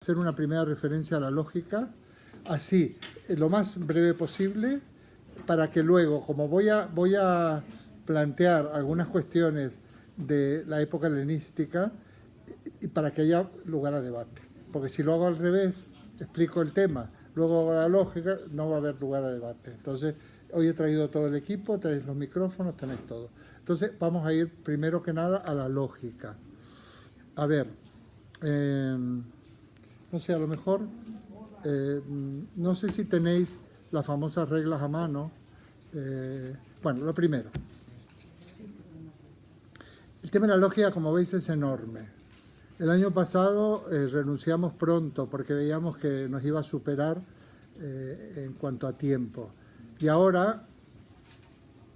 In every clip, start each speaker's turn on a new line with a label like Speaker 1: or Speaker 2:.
Speaker 1: hacer una primera referencia a la lógica, así, lo más breve posible, para que luego, como voy a plantear algunas cuestiones de la época helenística, y para que haya lugar a debate. Porque si lo hago al revés, explico el tema, luego hago la lógica, no va a haber lugar a debate. Entonces, hoy he traído todo el equipo, tenéis los micrófonos, tenéis todo. Entonces, vamos a ir primero que nada a la lógica. A ver, no sé, a lo mejor, no sé si tenéis las famosas reglas a mano. Bueno, lo primero. El tema de la lógica, como veis, es enorme. El año pasado renunciamos pronto porque veíamos que nos iba a superar en cuanto a tiempo. Y ahora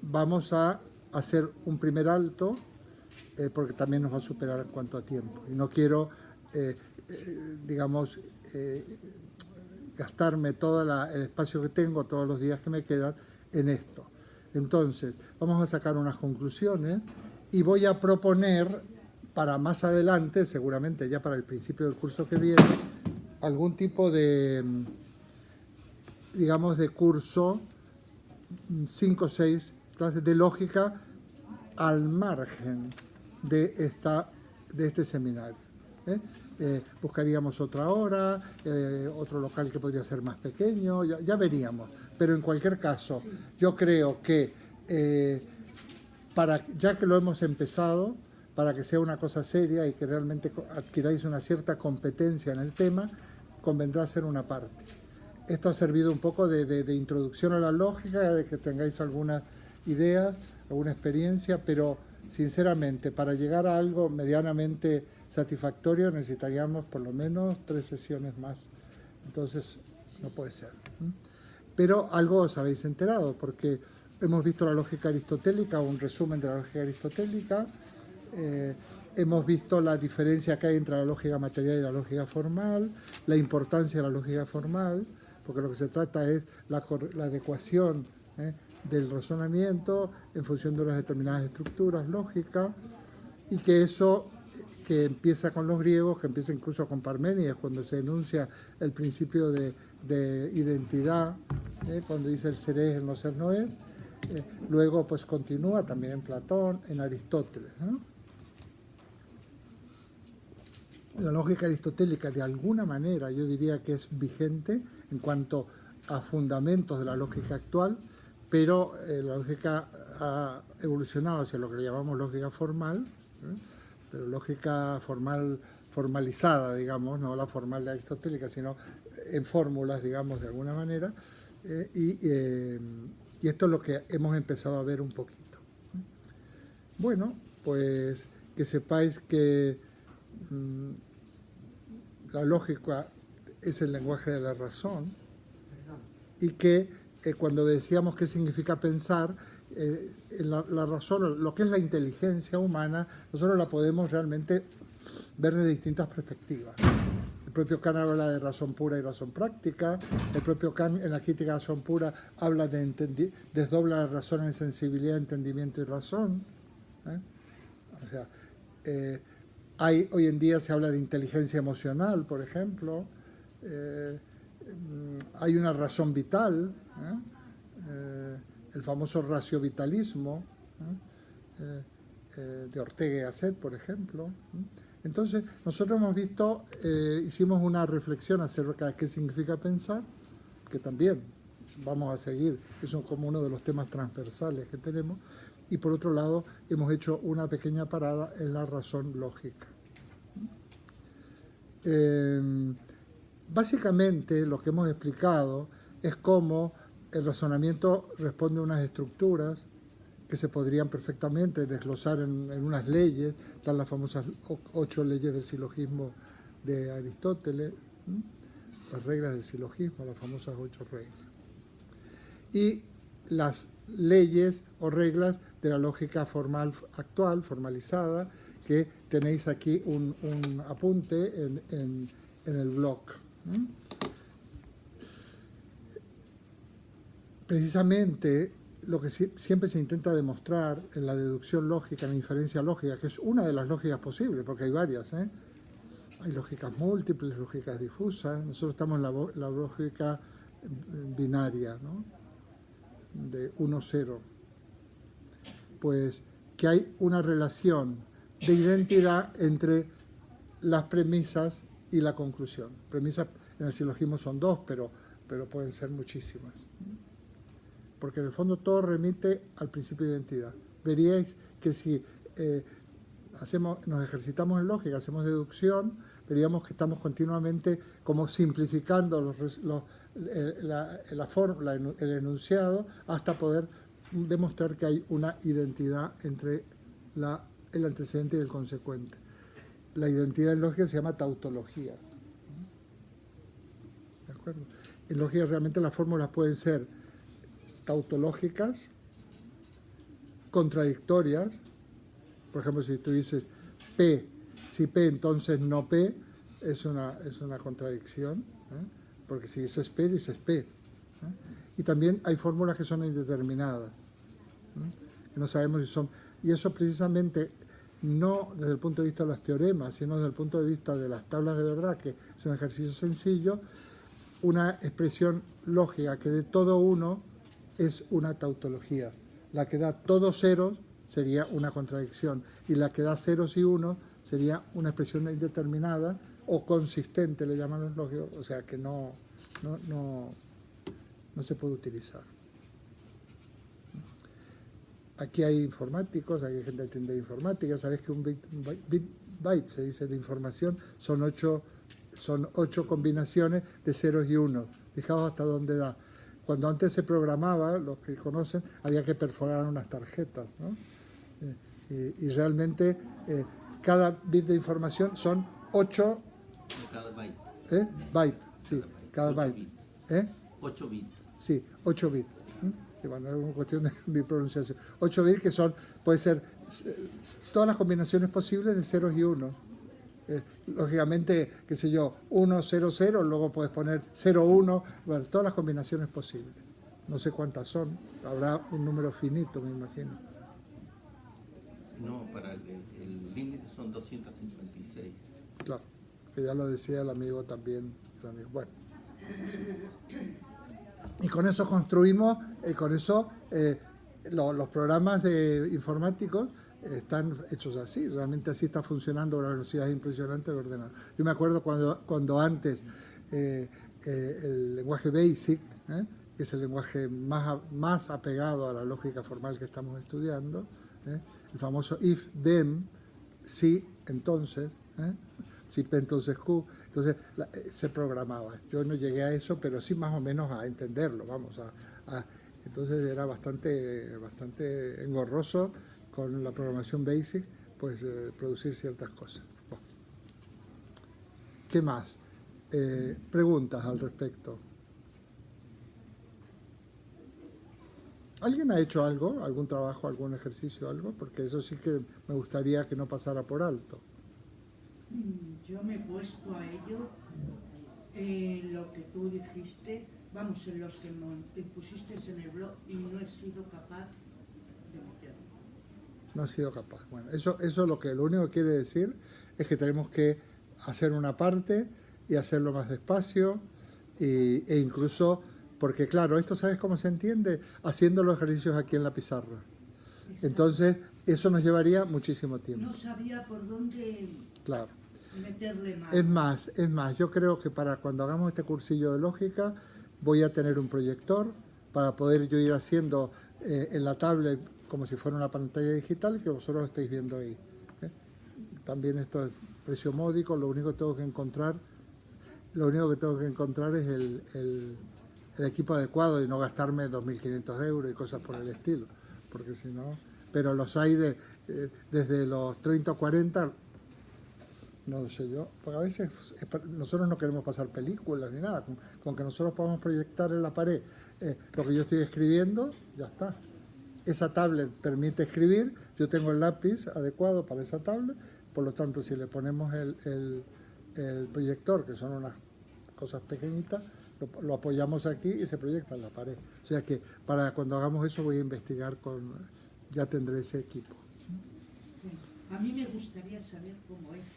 Speaker 1: vamos a hacer un primer alto porque también nos va a superar en cuanto a tiempo. Y no quiero, digamos, gastarme todo el espacio que tengo, todos los días que me quedan, en esto. Entonces, vamos a sacar unas conclusiones y voy a proponer para más adelante, seguramente ya para el principio del curso que viene, algún tipo de, digamos, de curso, 5 o 6 clases de lógica al margen de este seminario. Buscaríamos otra hora, otro local que podría ser más pequeño, ya veríamos. Pero en cualquier caso, sí, yo creo que ya que lo hemos empezado, para que sea una cosa seria y que realmente adquiráis una cierta competencia en el tema, convendrá hacer una parte. Esto ha servido un poco de introducción a la lógica, de que tengáis algunas ideas, alguna experiencia, pero sinceramente, para llegar a algo medianamente satisfactorio necesitaríamos por lo menos 3 sesiones más. Entonces, no puede ser. Pero algo os habéis enterado, porque hemos visto la lógica aristotélica, un resumen de la lógica aristotélica, hemos visto la diferencia que hay entre la lógica material y la lógica formal, la importancia de la lógica formal, porque lo que se trata es la adecuación del razonamiento en función de unas determinadas estructuras lógicas, y que eso que empieza con los griegos, que empieza incluso con Parménides, cuando se enuncia el principio de identidad, cuando dice el ser es, el no ser no es, luego pues continúa también en Platón, en Aristóteles, ¿no? La lógica aristotélica de alguna manera yo diría que es vigente en cuanto a fundamentos de la lógica actual, pero la lógica ha evolucionado hacia lo que le llamamos lógica formal, pero lógica formal formalizada, digamos, no la formal de aristotélica, sino en fórmulas, digamos, de alguna manera, y esto es lo que hemos empezado a ver un poquito. Bueno, pues que sepáis que la lógica es el lenguaje de la razón, y que cuando decíamos qué significa pensar, la razón, lo que es la inteligencia humana, nosotros la podemos realmente ver de distintas perspectivas. El propio Kant habla de razón pura y razón práctica, el propio Kant en la crítica de la razón pura habla desdobla la razón en sensibilidad, entendimiento y razón. O sea, hoy en día se habla de inteligencia emocional, por ejemplo, hay una razón vital, el famoso raciovitalismo de Ortega y Gasset, por ejemplo. Entonces, nosotros hemos visto, hicimos una reflexión acerca de qué significa pensar, que también vamos a seguir, es como uno de los temas transversales que tenemos, y por otro lado hemos hecho una pequeña parada en la razón lógica. Básicamente lo que hemos explicado es cómo el razonamiento responde a unas estructuras que se podrían perfectamente desglosar en unas leyes, están las famosas 8 leyes del silogismo de Aristóteles, las reglas del silogismo, las famosas 8 reglas. Y las leyes o reglas de la lógica formal actual, formalizada, que tenéis aquí un apunte en el blog. Precisamente lo que siempre se intenta demostrar en la deducción lógica, en la inferencia lógica, que es una de las lógicas posibles, porque hay varias, Hay lógicas múltiples, lógicas difusas. Nosotros estamos en la lógica binaria, ¿no? De 1-0. Pues que hay una relación de identidad entre las premisas y la conclusión. Premisas en el silogismo son dos, pero pueden ser muchísimas. Porque en el fondo todo remite al principio de identidad. Veríais que si nos ejercitamos en lógica, hacemos deducción, veríamos que estamos continuamente como simplificando el enunciado hasta poder demostrar que hay una identidad entre el antecedente y el consecuente. La identidad en lógica se llama tautología. ¿De acuerdo? En lógica realmente las fórmulas pueden ser tautológicas, contradictorias. Por ejemplo, si tú dices P, si P entonces no P, es una contradicción, porque si dices P, dices P. Y también hay fórmulas que son indeterminadas, que no sabemos si son... Y eso precisamente no desde el punto de vista de los teoremas, sino desde el punto de vista de las tablas de verdad, que es un ejercicio sencillo, una expresión lógica que de todo uno es una tautología. La que da todos ceros sería una contradicción, y la que da ceros y unos sería una expresión indeterminada o consistente, le llaman los lógicos, o sea que no se puede utilizar. Aquí hay informáticos, hay gente que entiende de informática, sabéis que un byte se dice de información, son ocho combinaciones de ceros y unos. Fijaos hasta dónde da. Cuando antes se programaba, los que conocen, había que perforar unas tarjetas, ¿no? Y realmente cada bit de información son 8...
Speaker 2: Cada byte.
Speaker 1: Byte, sí, cada byte.
Speaker 2: 8 bits.
Speaker 1: Sí, 8 bits. Sí, bueno, es una cuestión de mi pronunciación. 8 bits que son, puede ser todas las combinaciones posibles de ceros y unos. Lógicamente, qué sé yo, 1, 0, 0, luego puedes poner 0, 1, bueno, todas las combinaciones posibles. No sé cuántas son, habrá un número finito, me imagino.
Speaker 2: No, para el límite son 256.
Speaker 1: Claro, que ya lo decía el amigo también. Bueno. Y con eso construimos, los programas informáticos están hechos así, realmente así está funcionando a una velocidad impresionante de ordenado. Yo me acuerdo cuando antes el lenguaje BASIC, que es el lenguaje más apegado a la lógica formal que estamos estudiando, el famoso if, then, si, entonces, si P entonces Q, entonces se programaba. Yo no llegué a eso, pero sí más o menos a entenderlo, vamos, entonces era bastante engorroso con la programación BASIC, pues producir ciertas cosas. Bueno. ¿Qué más? Preguntas al respecto. ¿Alguien ha hecho algo, algún trabajo, algún ejercicio, algo? Porque eso sí que me gustaría que no pasara por alto.
Speaker 3: Yo me he puesto a ello lo que tú dijiste, vamos, en los que me pusiste en el blog, y no he sido capaz de meterlo.
Speaker 1: No ha sido capaz. Bueno, eso lo único que quiere decir es que tenemos que hacer una parte y hacerlo más despacio e incluso, porque claro, esto ¿sabes cómo se entiende? Haciendo los ejercicios aquí en la pizarra. Exacto. Entonces, eso nos llevaría muchísimo tiempo.
Speaker 3: No sabía por dónde meterle más.
Speaker 1: Es más, yo creo que para cuando hagamos este cursillo de lógica voy a tener un proyector para poder yo ir haciendo en la tablet como si fuera una pantalla digital que vosotros estáis viendo ahí. También esto es precio módico, lo único que tengo que encontrar es el equipo adecuado y no gastarme 2.500 euros y cosas por el estilo, porque si no, pero los hay desde los 30 o 40, no sé yo, porque a veces nosotros no queremos pasar películas ni nada, con que nosotros podamos proyectar en la pared lo que yo estoy escribiendo, ya está. Esa tablet permite escribir, yo tengo el lápiz adecuado para esa tablet, por lo tanto si le ponemos el proyector, que son unas cosas pequeñitas, lo apoyamos aquí y se proyecta en la pared. O sea que para cuando hagamos eso voy a investigar ya tendré ese equipo.
Speaker 3: A mí me gustaría saber cómo es,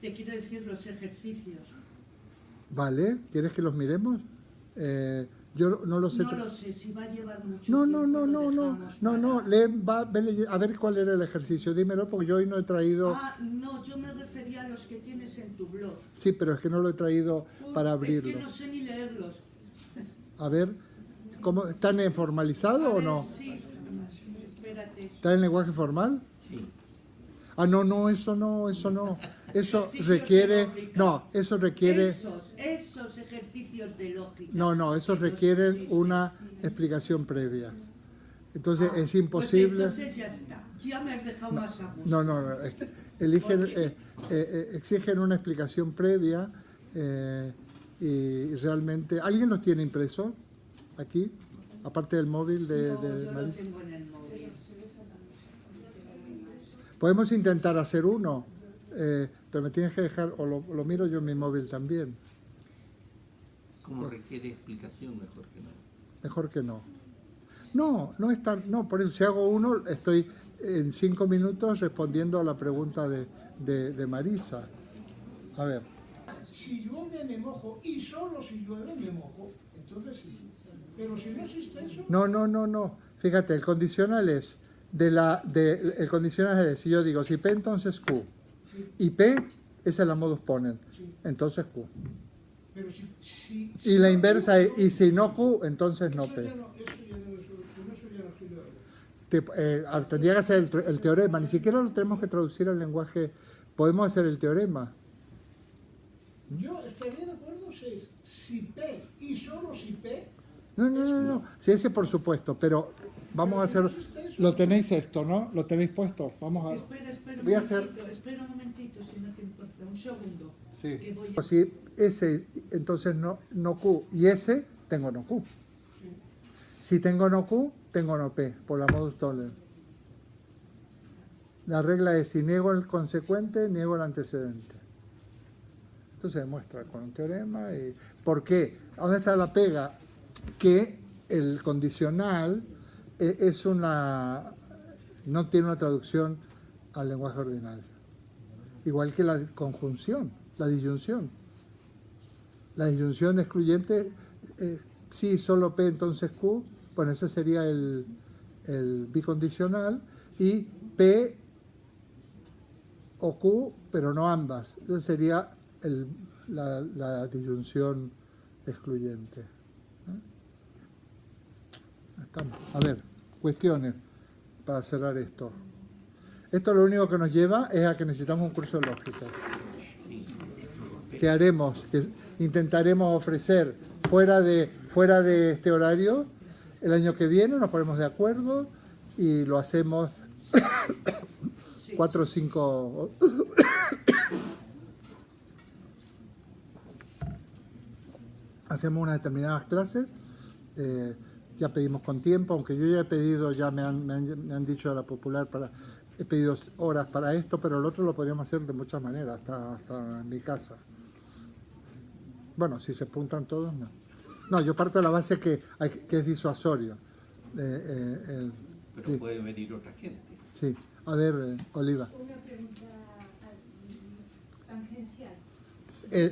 Speaker 3: te quiero decir los ejercicios.
Speaker 1: Vale, ¿quieres que los miremos? Yo no lo sé.
Speaker 3: No lo sé, si va a llevar mucho
Speaker 1: No,
Speaker 3: tiempo.
Speaker 1: ve a ver cuál era el ejercicio, dímelo, porque yo hoy no he traído...
Speaker 3: No, yo me refería a los que tienes en tu blog.
Speaker 1: Sí, pero es que no lo he traído para abrirlo.
Speaker 3: Es que no sé ni leerlos.
Speaker 1: A ver, ¿cómo, ¿están en formalizado o no?
Speaker 3: Sí, espérate.
Speaker 1: ¿Está en lenguaje formal?
Speaker 2: Sí.
Speaker 1: No, eso no. Eso
Speaker 3: Ejercicios
Speaker 1: requiere...
Speaker 3: de lógica.
Speaker 1: No, eso requiere...
Speaker 3: Esos ejercicios de lógica.
Speaker 1: No, eso requiere una explicación previa. Entonces es imposible...
Speaker 3: Pues entonces ya está. Ya me has dejado más a gusto.
Speaker 1: No, es que exigen una explicación previa y realmente... ¿Alguien los tiene impreso aquí? Aparte del móvil de
Speaker 3: Yo
Speaker 1: Marisa.
Speaker 3: lo tengo en el móvil.
Speaker 1: Podemos intentar hacer uno, pero me tienes que dejar, o lo miro yo en mi móvil también.
Speaker 2: Como requiere explicación, mejor que no.
Speaker 1: Mejor que no. No es tan... No, por eso si hago uno, estoy en 5 minutos respondiendo a la pregunta de Marisa. A ver.
Speaker 4: Si llueve me mojo, y solo si llueve me mojo, entonces sí. Pero si no existe eso...
Speaker 1: No. Fíjate, el condicional es... el condicional es, si yo digo, si P entonces Q,
Speaker 4: Sí.
Speaker 1: y P es el modus ponens,
Speaker 4: Sí.
Speaker 1: entonces Q.
Speaker 4: Pero si
Speaker 1: Y la
Speaker 4: no
Speaker 1: inversa
Speaker 4: Q,
Speaker 1: es, y si no Q, entonces no
Speaker 4: eso
Speaker 1: P.
Speaker 4: ya no, eso ya no estoy de acuerdo.
Speaker 1: Tendría que hacer el teorema, ni siquiera lo tenemos que traducir al lenguaje, podemos hacer el teorema.
Speaker 4: Yo estaría de acuerdo si P y solo si P...
Speaker 1: No. Sí, ese por supuesto, pero vamos a hacer... Lo tenéis esto, ¿no? Lo tenéis puesto. Vamos a...
Speaker 3: Espera
Speaker 1: Voy a hacer...
Speaker 3: Espera un momentito, si no te importa. Un segundo.
Speaker 1: Sí.
Speaker 3: Que voy a...
Speaker 1: Si S, entonces no Q, y S, tengo no Q. Si tengo no Q, tengo no P, por la modus tollens. La regla es, si niego el consecuente, niego el antecedente. Esto se demuestra con un teorema. Y... ¿Por qué? ¿Dónde está la pega? Que el condicional no tiene una traducción al lenguaje ordinario. Igual que la conjunción, la disyunción. La disyunción excluyente, sí, solo P, entonces Q, bueno, ese sería el bicondicional, y P o Q, pero no ambas. Esa sería la disyunción excluyente. Estamos. A ver, cuestiones para cerrar esto. Esto lo único que nos lleva es a que necesitamos un curso de lógica.
Speaker 2: Sí.
Speaker 1: ¿Qué haremos? Que intentaremos ofrecer fuera de este horario el año que viene, nos ponemos de acuerdo y lo hacemos 4 o 5... Hacemos unas determinadas clases, ya pedimos con tiempo, aunque yo ya he pedido, ya me han dicho a la popular, he pedido horas para esto, pero el otro lo podríamos hacer de muchas maneras, hasta en mi casa. Bueno, si se apuntan todos, no. No, yo parto de la base que es disuasorio.
Speaker 2: Pero
Speaker 1: sí.
Speaker 2: puede venir otra gente.
Speaker 1: Sí, a ver, Oliva.
Speaker 5: Una pregunta tangencial.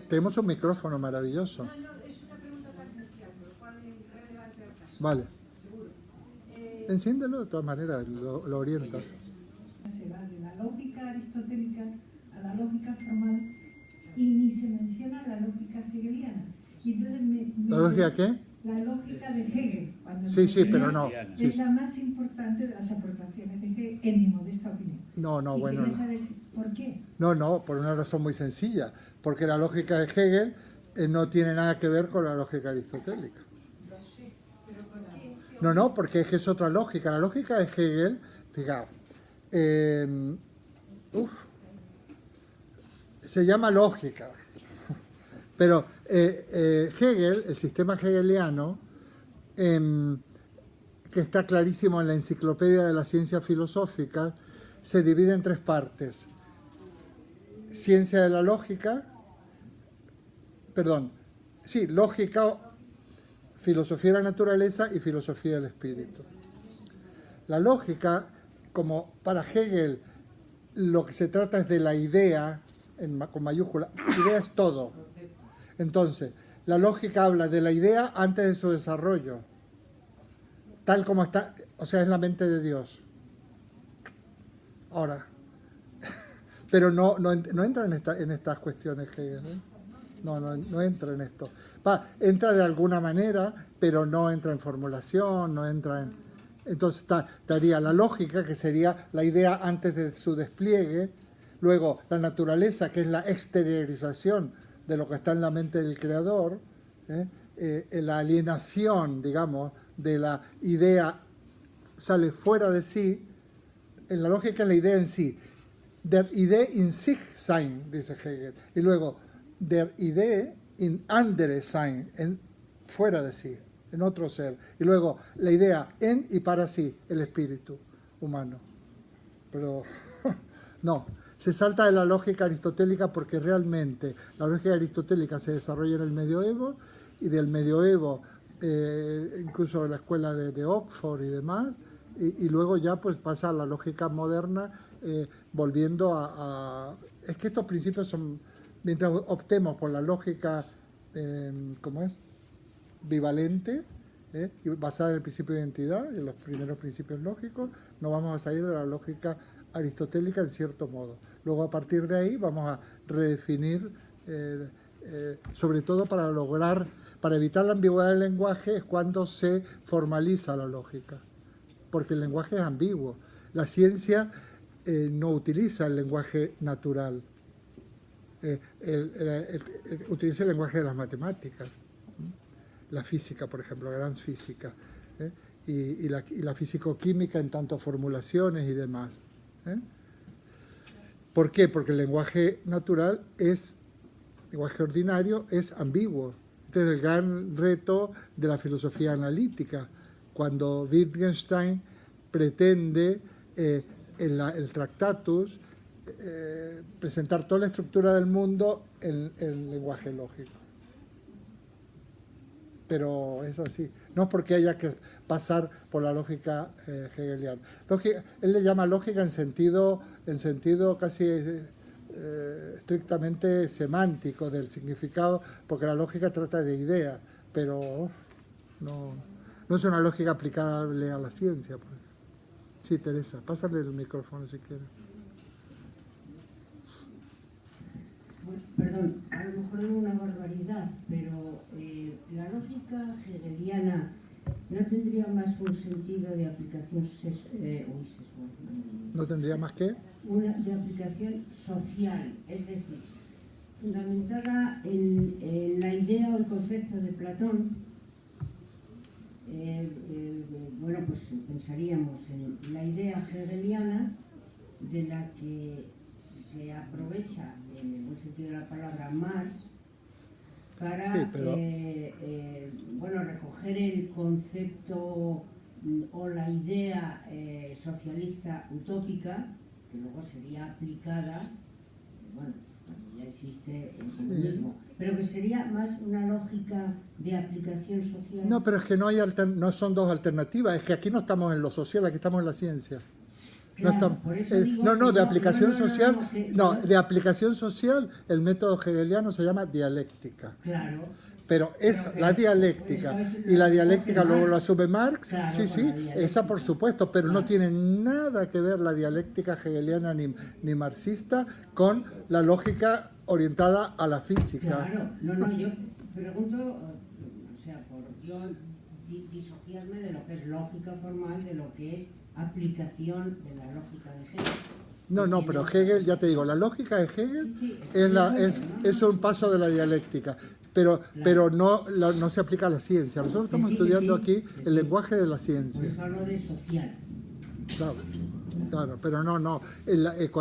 Speaker 1: Tenemos un micrófono maravilloso.
Speaker 5: No, es una pregunta tangencial, por lo cual es relevante al caso.
Speaker 1: Vale.
Speaker 5: Seguro.
Speaker 1: Enciéndelo de todas maneras, lo orientas.
Speaker 5: Se va de la lógica aristotélica a la lógica formal y ni se menciona la lógica hegeliana. Y entonces
Speaker 1: ¿La lógica qué?
Speaker 5: La lógica de Hegel. Cuando
Speaker 1: Sí, pero no.
Speaker 5: Es
Speaker 1: Sí.
Speaker 5: la más importante de las aportaciones de Hegel, en mi modesta opinión.
Speaker 1: No,
Speaker 5: Y
Speaker 1: bueno.
Speaker 5: quería saber por qué.
Speaker 1: No, por una razón muy sencilla. Porque la lógica de Hegel no tiene nada que ver con la lógica aristotélica.
Speaker 5: Lo sé, pero ¿por qué?
Speaker 1: No, porque es que es otra lógica. La lógica de Hegel, fijaos, se llama lógica. Pero Hegel, el sistema hegeliano, que está clarísimo en la Enciclopedia de las Ciencias Filosóficas, se divide en 3 partes. Ciencia de la lógica, lógica, filosofía de la naturaleza y filosofía del espíritu. La lógica, como para Hegel, lo que se trata es de la idea con mayúscula. Idea es todo. Entonces, la lógica habla de la idea antes de su desarrollo, tal como está, o sea, es la mente de Dios. Ahora, pero no entra en estas cuestiones Hegel, ¿eh? No entra en esto. Entra de alguna manera, pero no entra en formulación, no entra en... Entonces estaría la lógica, que sería la idea antes de su despliegue, luego la naturaleza, que es la exteriorización de lo que está en la mente del creador, la alienación, digamos, de la idea sale fuera de sí, en la lógica es la idea en sí. Der Idee in sich sein, dice Hegel. Y luego, der Idee in andere sein, fuera de sí, en otro ser. Y luego, la idea en y para sí, el espíritu humano. Pero no, se salta de la lógica aristotélica porque realmente la lógica aristotélica se desarrolla en el medioevo, y del medioevo, incluso de la escuela de Oxford y demás, y luego ya pues pasa a la lógica moderna, volviendo a... Es que estos principios son, mientras optemos por la lógica, ¿cómo es? Bivalente, y basada en el principio de identidad, en los primeros principios lógicos, no vamos a salir de la lógica aristotélica en cierto modo. Luego a partir de ahí vamos a redefinir, sobre todo para evitar la ambigüedad del lenguaje, es cuando se formaliza la lógica, porque el lenguaje es ambiguo. La ciencia no utiliza el lenguaje natural, utiliza el lenguaje de las matemáticas, la física, por ejemplo, la gran física, y la fisicoquímica en tanto formulaciones y demás. ¿Por qué? Porque el lenguaje natural lenguaje ordinario es ambiguo. Este es el gran reto de la filosofía analítica, cuando Wittgenstein pretende el Tractatus presentar toda la estructura del mundo en lenguaje lógico. Pero es así. No es porque haya que pasar por la lógica hegeliana. Él le llama lógica en sentido casi estrictamente semántico del significado, porque la lógica trata de idea, pero no es una lógica aplicable a la ciencia. Sí, Teresa, pásale el micrófono si quieres.
Speaker 6: Bueno, perdón, a lo mejor digo una barbaridad, pero la lógica hegeliana no tendría más un sentido de aplicación
Speaker 1: ¿No tendría más qué?
Speaker 6: De aplicación social, es decir, fundamentada en la idea o el concepto de Platón. Bueno, pues pensaríamos en la idea hegeliana, de la que se aprovecha, en el buen sentido de la palabra, Marx, para bueno, recoger el concepto o la idea socialista utópica, que luego sería aplicada, bueno, pues cuando ya existe el comunismo, pero que sería más una lógica de aplicación social.
Speaker 1: No, pero es que no son dos alternativas, es que aquí no estamos en lo social, aquí estamos en la ciencia.
Speaker 6: Claro,
Speaker 1: De aplicación social, de aplicación social, el método hegeliano se llama dialéctica.
Speaker 6: Claro.
Speaker 1: Pero es la dialéctica, y la dialéctica luego lo asume Marx,
Speaker 6: claro,
Speaker 1: sí, esa por supuesto, pero no tiene nada que ver la dialéctica hegeliana ni marxista con la lógica orientada a la física.
Speaker 6: Claro, yo pregunto, o sea, por yo disociarme de lo que es lógica formal, de lo que es aplicación de la lógica de Hegel.
Speaker 1: Pero Hegel, ya te digo, la lógica de Hegel es un paso de la dialéctica. Pero no se aplica a la ciencia. Nosotros estamos estudiando aquí el lenguaje de la ciencia.
Speaker 6: Por eso hablo de social.
Speaker 1: Claro, pero no.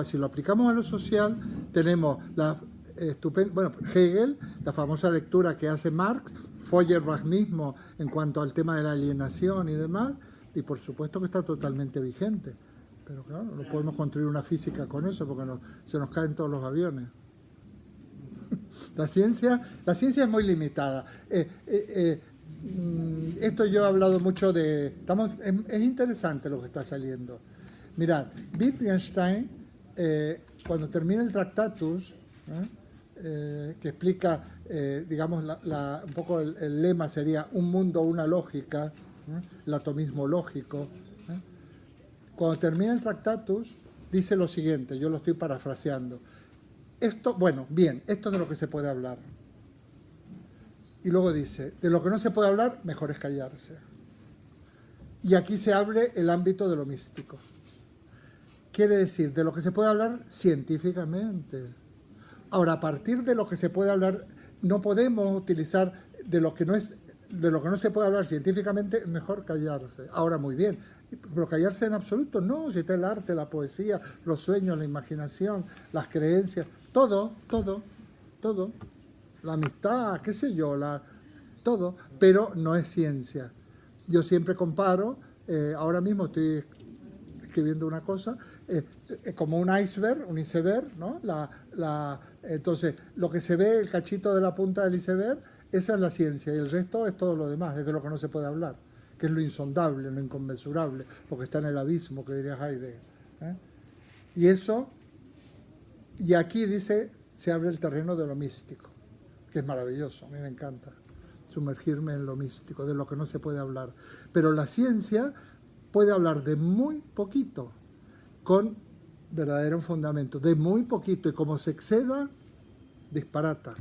Speaker 1: Si lo aplicamos a lo social, tenemos Hegel, la famosa lectura que hace Marx, Feuerbach mismo en cuanto al tema de la alienación y demás, y por supuesto que está totalmente vigente. Pero claro, no podemos construir una física con eso porque se nos caen todos los aviones. La ciencia es muy limitada. Esto yo he hablado mucho de... es interesante lo que está saliendo. Mirad, Wittgenstein, cuando termina el Tractatus, que explica, digamos, un poco el lema sería un mundo, una lógica, el atomismo lógico. Cuando termina el Tractatus, dice lo siguiente, yo lo estoy parafraseando. Esto, bueno, bien, esto es de lo que se puede hablar. Y luego dice, de lo que no se puede hablar, mejor es callarse. Y aquí se abre el ámbito de lo místico. Quiere decir, de lo que se puede hablar científicamente. Ahora, a partir de lo que se puede hablar, no podemos utilizar de lo que no se puede hablar científicamente, mejor callarse. Ahora, muy bien, pero callarse en absoluto, no, si está el arte, la poesía, los sueños, la imaginación, las creencias, todo, la amistad, qué sé yo, todo, pero no es ciencia. Yo siempre comparo, ahora mismo estoy escribiendo una cosa, como un iceberg, ¿no? Entonces, lo que se ve, el cachito de la punta del iceberg, esa es la ciencia, y el resto es todo lo demás, es de lo que no se puede hablar, que es lo insondable, lo inconmensurable, lo que está en el abismo, que diría Heidegger. Y aquí dice, se abre el terreno de lo místico, que es maravilloso, a mí me encanta sumergirme en lo místico, de lo que no se puede hablar. Pero la ciencia puede hablar de muy poquito, con verdadero fundamento, de muy poquito, y como se exceda, disparata.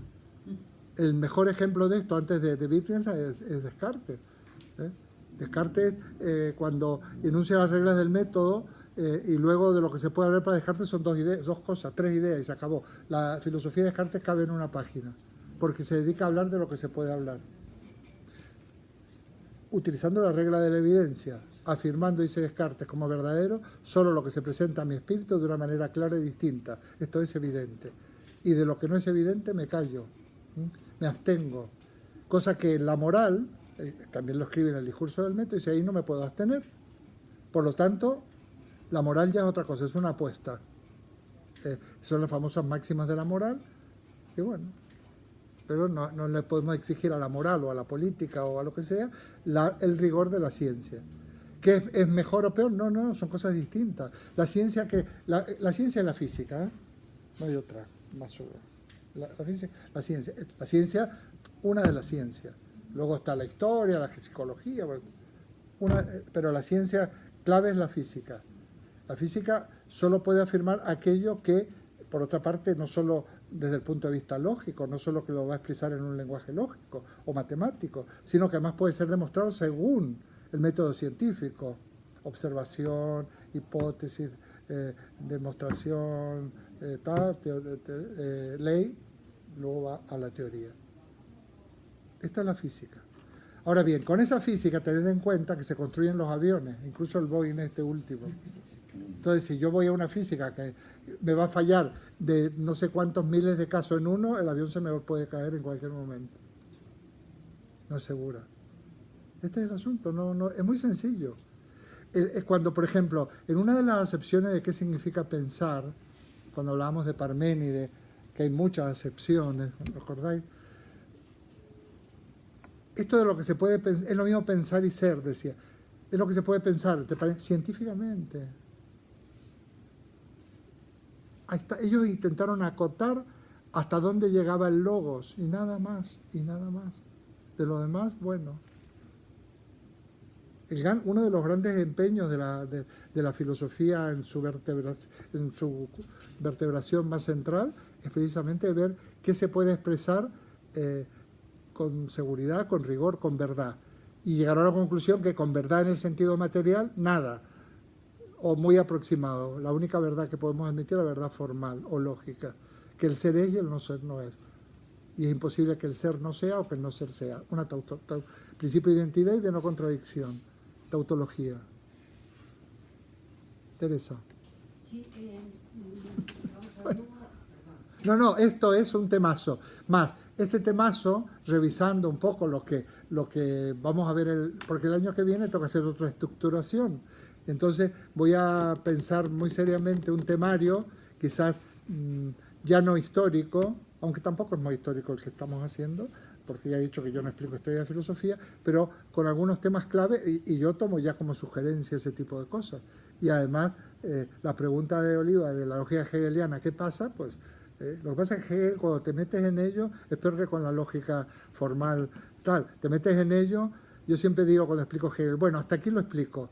Speaker 1: El mejor ejemplo de esto, antes de Wittgenstein, es Descartes. Descartes, cuando enuncia las reglas del método, y luego de lo que se puede hablar para Descartes son tres ideas, y se acabó. La filosofía de Descartes cabe en una página, porque se dedica a hablar de lo que se puede hablar. Utilizando la regla de la evidencia, afirmando, dice Descartes, como verdadero, solo lo que se presenta a mi espíritu de una manera clara y distinta. Esto es evidente. Y de lo que no es evidente me callo, me abstengo. Cosa que en la moral, también lo escribe en el discurso del método, dice, ahí no me puedo abstener. Por lo tanto, la moral ya es otra cosa, es una apuesta. Son las famosas máximas de la moral, que bueno, pero no le podemos exigir a la moral o a la política o a lo que sea el rigor de la ciencia. ¿Qué es mejor o peor? No, son cosas distintas. La ciencia es la física, no hay otra más segura. La ciencia, una de las ciencias. Luego está la historia, la psicología, pero la ciencia clave es la física. La física solo puede afirmar aquello que, por otra parte, no solo desde el punto de vista lógico, no solo que lo va a expresar en un lenguaje lógico o matemático, sino que además puede ser demostrado según el método científico, observación, hipótesis, demostración, ley, luego va a la teoría. Esta es la física. Ahora bien, con esa física tened en cuenta que se construyen los aviones, incluso el Boeing este último. Entonces, si yo voy a una física que me va a fallar de no sé cuántos miles de casos en uno, el avión se me puede caer en cualquier momento. No es segura. Este es el asunto, es muy sencillo. Es cuando, por ejemplo, en una de las acepciones de qué significa pensar, cuando hablábamos de Parménides, que hay muchas acepciones, ¿recordáis? Esto de lo que se puede pensar, es lo mismo pensar y ser, decía. Es lo que se puede pensar, ¿te parece? Científicamente. Ahí está. Ellos intentaron acotar hasta dónde llegaba el logos, y nada más, y nada más. De lo demás, bueno. Uno de los grandes empeños de la filosofía en su vertebración más central es precisamente ver qué se puede expresar con seguridad, con rigor, con verdad. Y llegaron a la conclusión que con verdad en el sentido material, nada, o muy aproximado. La única verdad que podemos admitir es la verdad formal o lógica, que el ser es y el no ser no es. Y es imposible que el ser no sea o que el no ser sea. Principio de identidad y de no contradicción. Tautología. Teresa.
Speaker 6: Sí,
Speaker 1: No, esto es un temazo. Más, este temazo, revisando un poco lo que vamos a ver, porque el año que viene toca hacer otra estructuración. Entonces voy a pensar muy seriamente un temario, quizás ya no histórico, aunque tampoco es muy histórico el que estamos haciendo, porque ya he dicho que yo no explico historia de filosofía, pero con algunos temas clave, y yo tomo ya como sugerencia ese tipo de cosas. Y además, la pregunta de Oliva de la lógica hegeliana, ¿qué pasa? Pues Lo que pasa es que Hegel, cuando te metes en ello, es peor que con la lógica formal tal. Te metes en ello, yo siempre digo cuando explico Hegel, bueno, hasta aquí lo explico.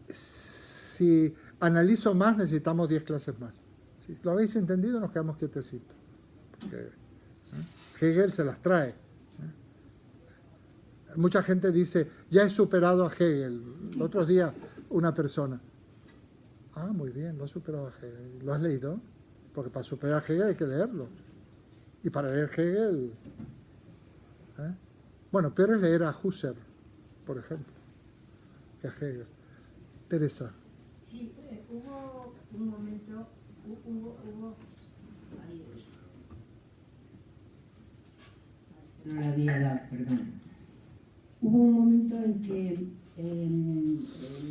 Speaker 1: Si analizo más, necesitamos 10 clases más. Si lo habéis entendido, nos quedamos quietecitos. Porque Hegel se las trae. Mucha gente dice, ya he superado a Hegel. El otro día, una persona, muy bien, lo has superado a Hegel. ¿Lo has leído? Porque para superar a Hegel hay que leerlo. Y para leer Hegel... Bueno, peor es leer a Husserl, por ejemplo, que a Hegel. Teresa.
Speaker 6: Sí, hubo un momento, ahí no la había dado, perdón. Hubo un momento en que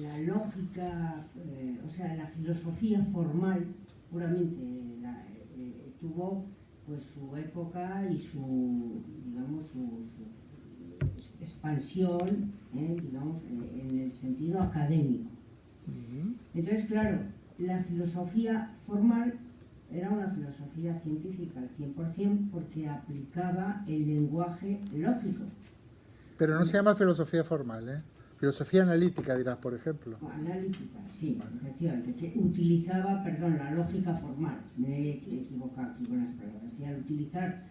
Speaker 6: la lógica, o sea, la filosofía formal, puramente, tuvo pues su época y su, digamos, su expansión, digamos, en el sentido académico. Entonces, claro, la filosofía formal era una filosofía científica al 100% porque aplicaba el lenguaje lógico.
Speaker 1: Pero no se llama filosofía formal, ¿eh? Filosofía analítica, dirás, por ejemplo.
Speaker 6: Analítica, sí, efectivamente, que utilizaba, perdón, la lógica formal. Me he equivocado aquí con las palabras. Y al utilizar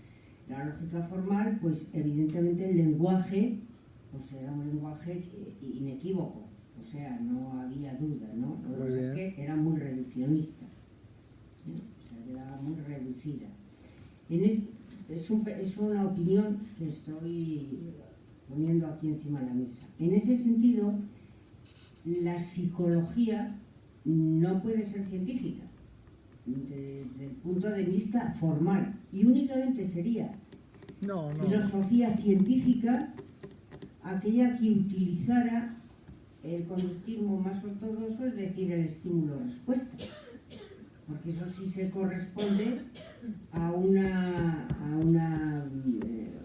Speaker 6: la lógica formal, pues evidentemente el lenguaje, pues era un lenguaje inequívoco. O sea, no había duda, ¿no? Lo que pasa es que era muy reduccionista. O sea, era muy reducida. Es una opinión que estoy poniendo aquí encima de la mesa. En ese sentido, la psicología no puede ser científica desde el punto de vista formal y únicamente sería filosofía científica aquella que utilizara el conductismo más ortodoxo, es decir, el estímulo-respuesta, porque eso sí se corresponde a una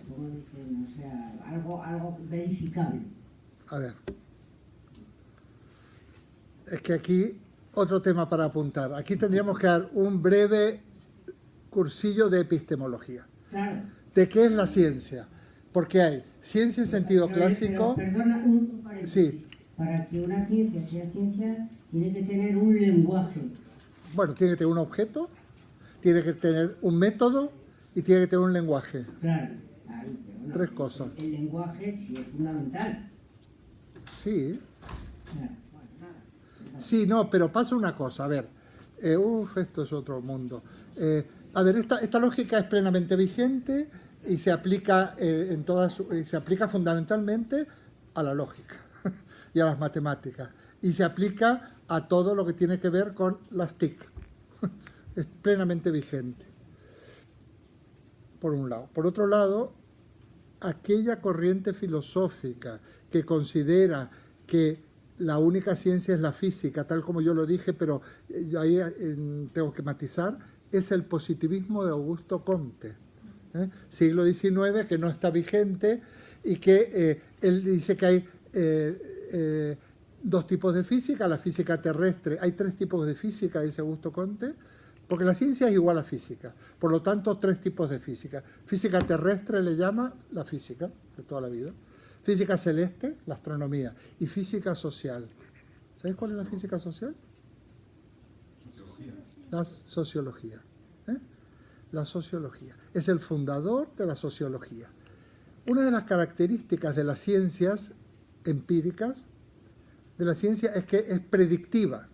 Speaker 6: ¿cómo dicen? O sea, algo verificable.
Speaker 1: A ver, es que aquí otro tema para apuntar. Aquí tendríamos que dar un breve cursillo de epistemología.
Speaker 6: Claro.
Speaker 1: ¿De qué es la ciencia? Porque hay ciencia en sentido clásico.
Speaker 6: Pero, perdona, un paréntesis.
Speaker 1: Sí.
Speaker 6: Para que una ciencia sea ciencia, tiene que tener un lenguaje.
Speaker 1: Bueno, tiene que tener un objeto, tiene que tener un método y tiene que tener un lenguaje.
Speaker 6: Claro, ahí, pero bueno,
Speaker 1: 3 cosas.
Speaker 6: El lenguaje sí es fundamental.
Speaker 1: Sí.
Speaker 6: Claro, bueno, nada.
Speaker 1: Sí, no, pero pasa una cosa, a ver, esto es otro mundo. A ver, esta lógica es plenamente vigente y se aplica se aplica fundamentalmente a la lógica y a las matemáticas y se aplica a todo lo que tiene que ver con las TIC. Es plenamente vigente, por un lado. Por otro lado, aquella corriente filosófica que considera que la única ciencia es la física, tal como yo lo dije, pero ahí tengo que matizar, es el positivismo de Augusto Comte, siglo XIX, que no está vigente y que él dice que hay 2 tipos de física, la física terrestre, hay 3 tipos de física, dice Augusto Comte, porque la ciencia es igual a física, por lo tanto 3 tipos de física. Física terrestre le llama la física de toda la vida, física celeste, la astronomía, y física social. ¿Sabéis cuál es la física social? La sociología. La sociología. Es el fundador de la sociología. Una de las características de las ciencias empíricas, de la ciencia, es que es predictiva.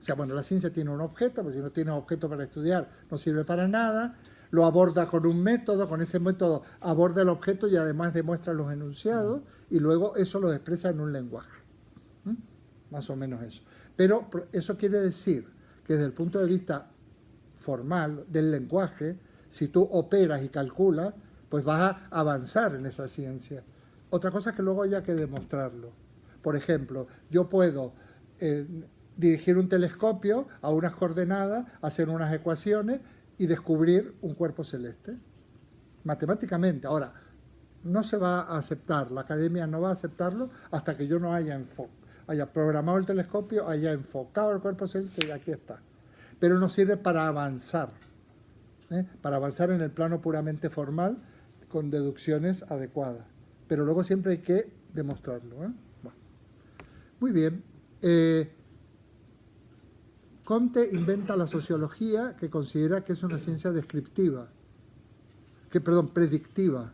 Speaker 1: O sea, bueno, la ciencia tiene un objeto, pues si no tiene objeto para estudiar no sirve para nada, lo aborda con un método, con ese método aborda el objeto y además demuestra los enunciados y luego eso lo expresa en un lenguaje. Más o menos eso. Pero eso quiere decir que desde el punto de vista formal del lenguaje, si tú operas y calculas, pues vas a avanzar en esa ciencia. Otra cosa es que luego haya que demostrarlo. Por ejemplo, yo puedo dirigir un telescopio a unas coordenadas, hacer unas ecuaciones y descubrir un cuerpo celeste, matemáticamente. Ahora, no se va a aceptar, la academia no va a aceptarlo hasta que yo no haya programado el telescopio, haya enfocado el cuerpo celeste y aquí está. Pero nos sirve para avanzar. para avanzar en el plano puramente formal con deducciones adecuadas. Pero luego siempre hay que demostrarlo. Bueno. Muy bien. Comte inventa la sociología, que considera que es una ciencia descriptiva, predictiva.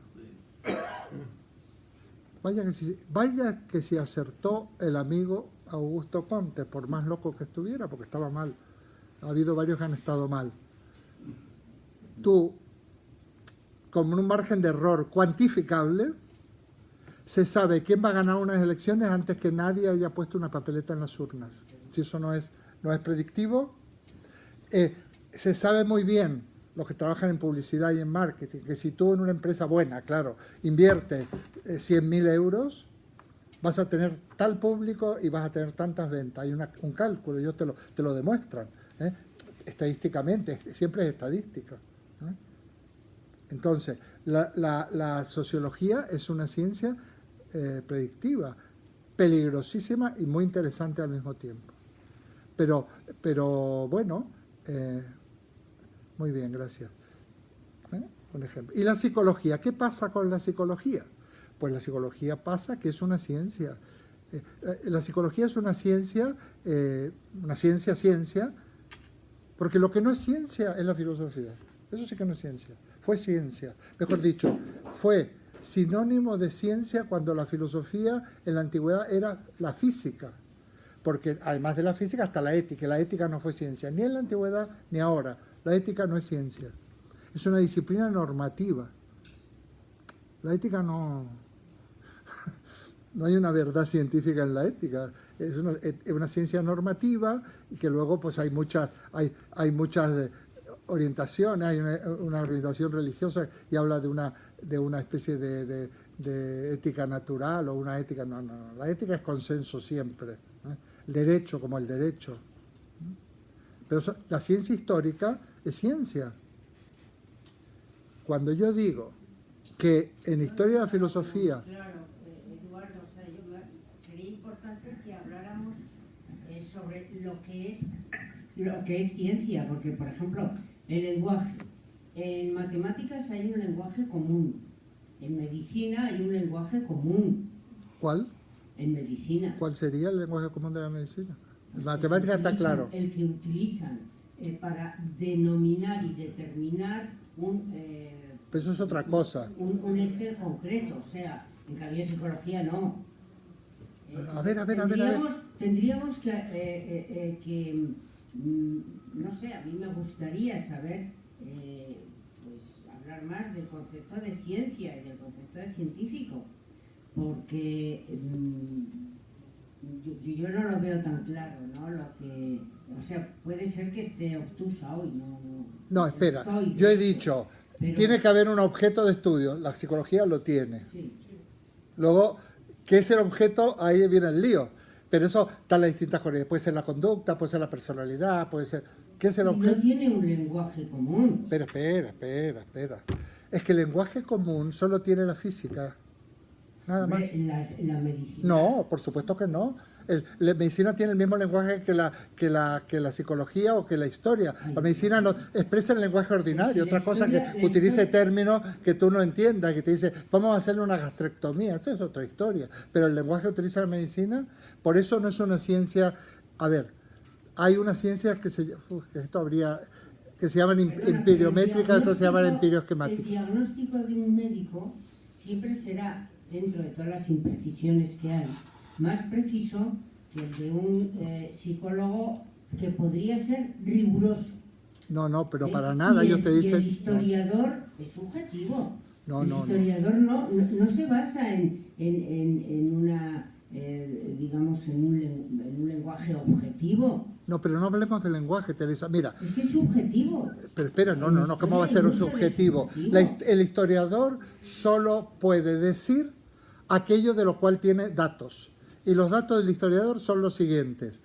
Speaker 1: Vaya que si acertó el amigo Augusto Comte, por más loco que estuviera, porque estaba mal. Ha habido varios que han estado mal. Tú, con un margen de error cuantificable, se sabe quién va a ganar unas elecciones antes que nadie haya puesto una papeleta en las urnas. Si eso no es predictivo, se sabe muy bien, los que trabajan en publicidad y en marketing, que si tú en una empresa buena, claro, inviertes 100.000 euros, vas a tener tal público y vas a tener tantas ventas. Hay un cálculo, ellos te lo demuestran. Estadísticamente, siempre es estadística. Entonces, la sociología es una ciencia predictiva, peligrosísima y muy interesante al mismo tiempo. Pero bueno, muy bien, gracias. Un ejemplo. ¿Y la psicología? ¿Qué pasa con la psicología? Pues la psicología pasa que es una ciencia. La psicología es una ciencia, porque lo que no es ciencia es la filosofía. Eso sí que no es ciencia. Fue ciencia. Mejor dicho, fue sinónimo de ciencia cuando la filosofía en la antigüedad era la física. Porque además de la física hasta la ética. La ética no fue ciencia, ni en la antigüedad ni ahora. La ética no es ciencia. Es una disciplina normativa. La ética no hay una verdad científica en la ética. Es una ciencia normativa y que luego pues hay muchas orientaciones. Hay una orientación religiosa y habla de una especie de ética natural o una ética. No. La ética es consenso siempre. El derecho como el derecho. Pero la ciencia histórica es ciencia. Cuando yo digo que en historia de la filosofía...
Speaker 6: Claro, Eduardo, sería importante que habláramos sobre lo que es ciencia, porque, por ejemplo, el lenguaje. En matemáticas hay un lenguaje común. En medicina hay un lenguaje común.
Speaker 1: ¿Cuál?
Speaker 6: En medicina.
Speaker 1: ¿Cuál sería el lenguaje común de la medicina? En matemáticas está claro.
Speaker 6: El que utilizan para denominar y determinar un...
Speaker 1: Pero eso es otra cosa.
Speaker 6: Un concreto, o sea, en cambio en psicología no.
Speaker 1: A ver.
Speaker 6: Tendríamos que no sé, a mí me gustaría saber, pues hablar más del concepto de ciencia y del concepto de científico, porque yo no lo veo tan claro, ¿no? O sea, puede ser que esté obtusa hoy,
Speaker 1: No, espera, yo he dicho, pero tiene que haber un objeto de estudio, la psicología lo tiene.
Speaker 6: Sí.
Speaker 1: Luego, ¿qué es el objeto? Ahí viene el lío. Pero eso está en las distintas corrientes. Puede ser la conducta, puede ser la personalidad, puede ser... ¿Qué es el objeto?
Speaker 6: No tiene un lenguaje común.
Speaker 1: Espera. Es que el lenguaje común solo tiene la física. Nada más.
Speaker 6: La medicina.
Speaker 1: No, por supuesto que no. La medicina tiene el mismo lenguaje que la psicología o que la historia. La medicina no expresa el lenguaje ordinario, otra cosa que utilice términos que tú no entiendas, que te dice, vamos a hacerle una gastrectomía, esto es otra historia. Pero el lenguaje que utiliza la medicina, por eso no es una ciencia... A ver, hay unas ciencias que se llaman empiriométricas, otras se llaman empirioesquemáticas.
Speaker 6: El diagnóstico de un médico siempre será, dentro de todas las imprecisiones que hay, más preciso que el de un psicólogo que podría ser riguroso.
Speaker 1: No, pero para nada, ellos te dicen...
Speaker 6: Y el historiador es subjetivo.
Speaker 1: El
Speaker 6: historiador no se basa en una, digamos, en un lenguaje objetivo.
Speaker 1: No, pero no hablemos del lenguaje, Teresa. Mira...
Speaker 6: Es que es subjetivo.
Speaker 1: Pero espera, no, ¿cómo va a ser un subjetivo? El historiador solo puede decir aquello de lo cual tiene datos. Y los datos del historiador son los siguientes.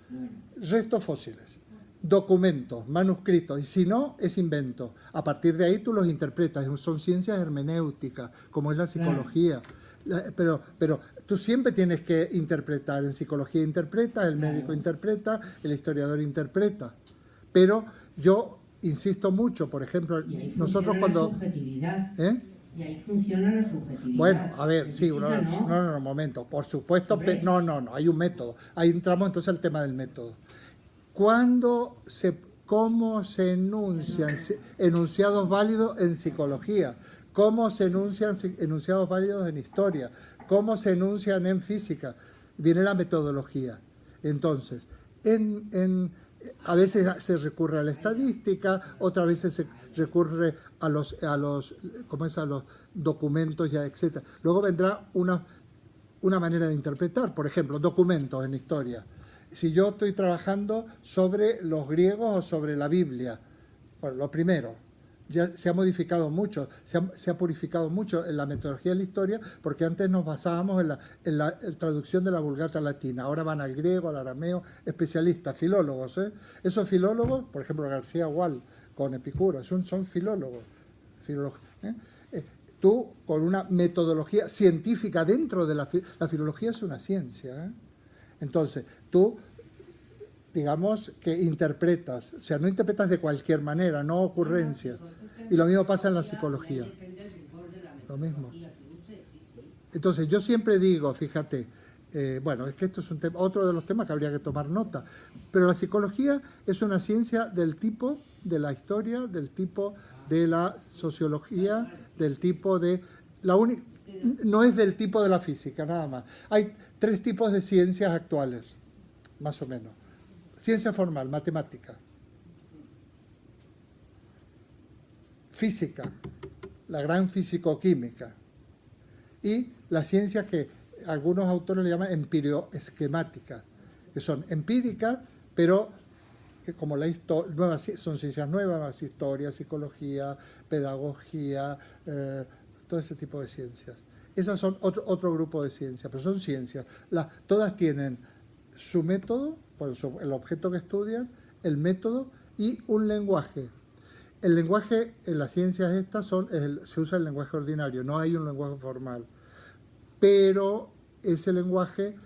Speaker 1: Restos fósiles, documentos, manuscritos, y si no, es invento. A partir de ahí tú los interpretas. Son ciencias hermenéuticas, como es la psicología. Pero tú siempre tienes que interpretar. En psicología interpreta, el médico interpreta, el historiador interpreta. Pero yo insisto mucho, por ejemplo,
Speaker 6: Y ahí
Speaker 1: nosotros
Speaker 6: funciona
Speaker 1: cuando...
Speaker 6: la subjetividad.
Speaker 1: ¿Eh?
Speaker 6: Y ahí funciona la subjetividad.
Speaker 1: Bueno, a ver,
Speaker 6: La
Speaker 1: sí,
Speaker 6: física
Speaker 1: un momento, por supuesto,
Speaker 6: Hombre.
Speaker 1: no, hay un método. Ahí entramos entonces al tema del método. ¿Cómo se enuncian enunciados válidos en psicología? ¿Cómo se enuncian enunciados válidos en historia? ¿Cómo se enuncian en física? Viene la metodología. Entonces, a veces se recurre a la estadística, otras veces se recurre a los documentos, ya, etc. Luego vendrá una manera de interpretar, por ejemplo, documentos en historia. Si yo estoy trabajando sobre los griegos o sobre la Biblia, bueno, lo primero, ya se ha modificado mucho, se ha purificado mucho en la metodología de la historia, porque antes nos basábamos en la traducción de la Vulgata latina. Ahora van al griego, al arameo, especialistas, filólogos. Esos filólogos, por ejemplo, García Gual con Epicuro, son filólogos. Tú, con una metodología científica dentro de la filología, es una ciencia. Entonces, tú, digamos que interpretas, o sea, no interpretas de cualquier manera, no ocurrencia. Y lo mismo pasa en la psicología. Lo mismo. Entonces, yo siempre digo, fíjate, bueno, es que esto es un tema, otro de los temas que habría que tomar nota, pero la psicología es una ciencia del tipo de la historia, del tipo de la sociología, del tipo de... no es del tipo de la física, nada más. Hay 3 tipos de ciencias actuales, más o menos. Ciencia formal, matemática. Física, la gran físico-química. Y la ciencia que algunos autores le llaman empirioesquemática, que son empíricas, pero que como son ciencias nuevas, historia, psicología, pedagogía, todo ese tipo de ciencias. Esas son otro grupo de ciencias, pero son ciencias. Todas tienen su método, el objeto que estudian, el método y un lenguaje. El lenguaje en las ciencias estas se usa el lenguaje ordinario, no hay un lenguaje formal. Pero ese lenguaje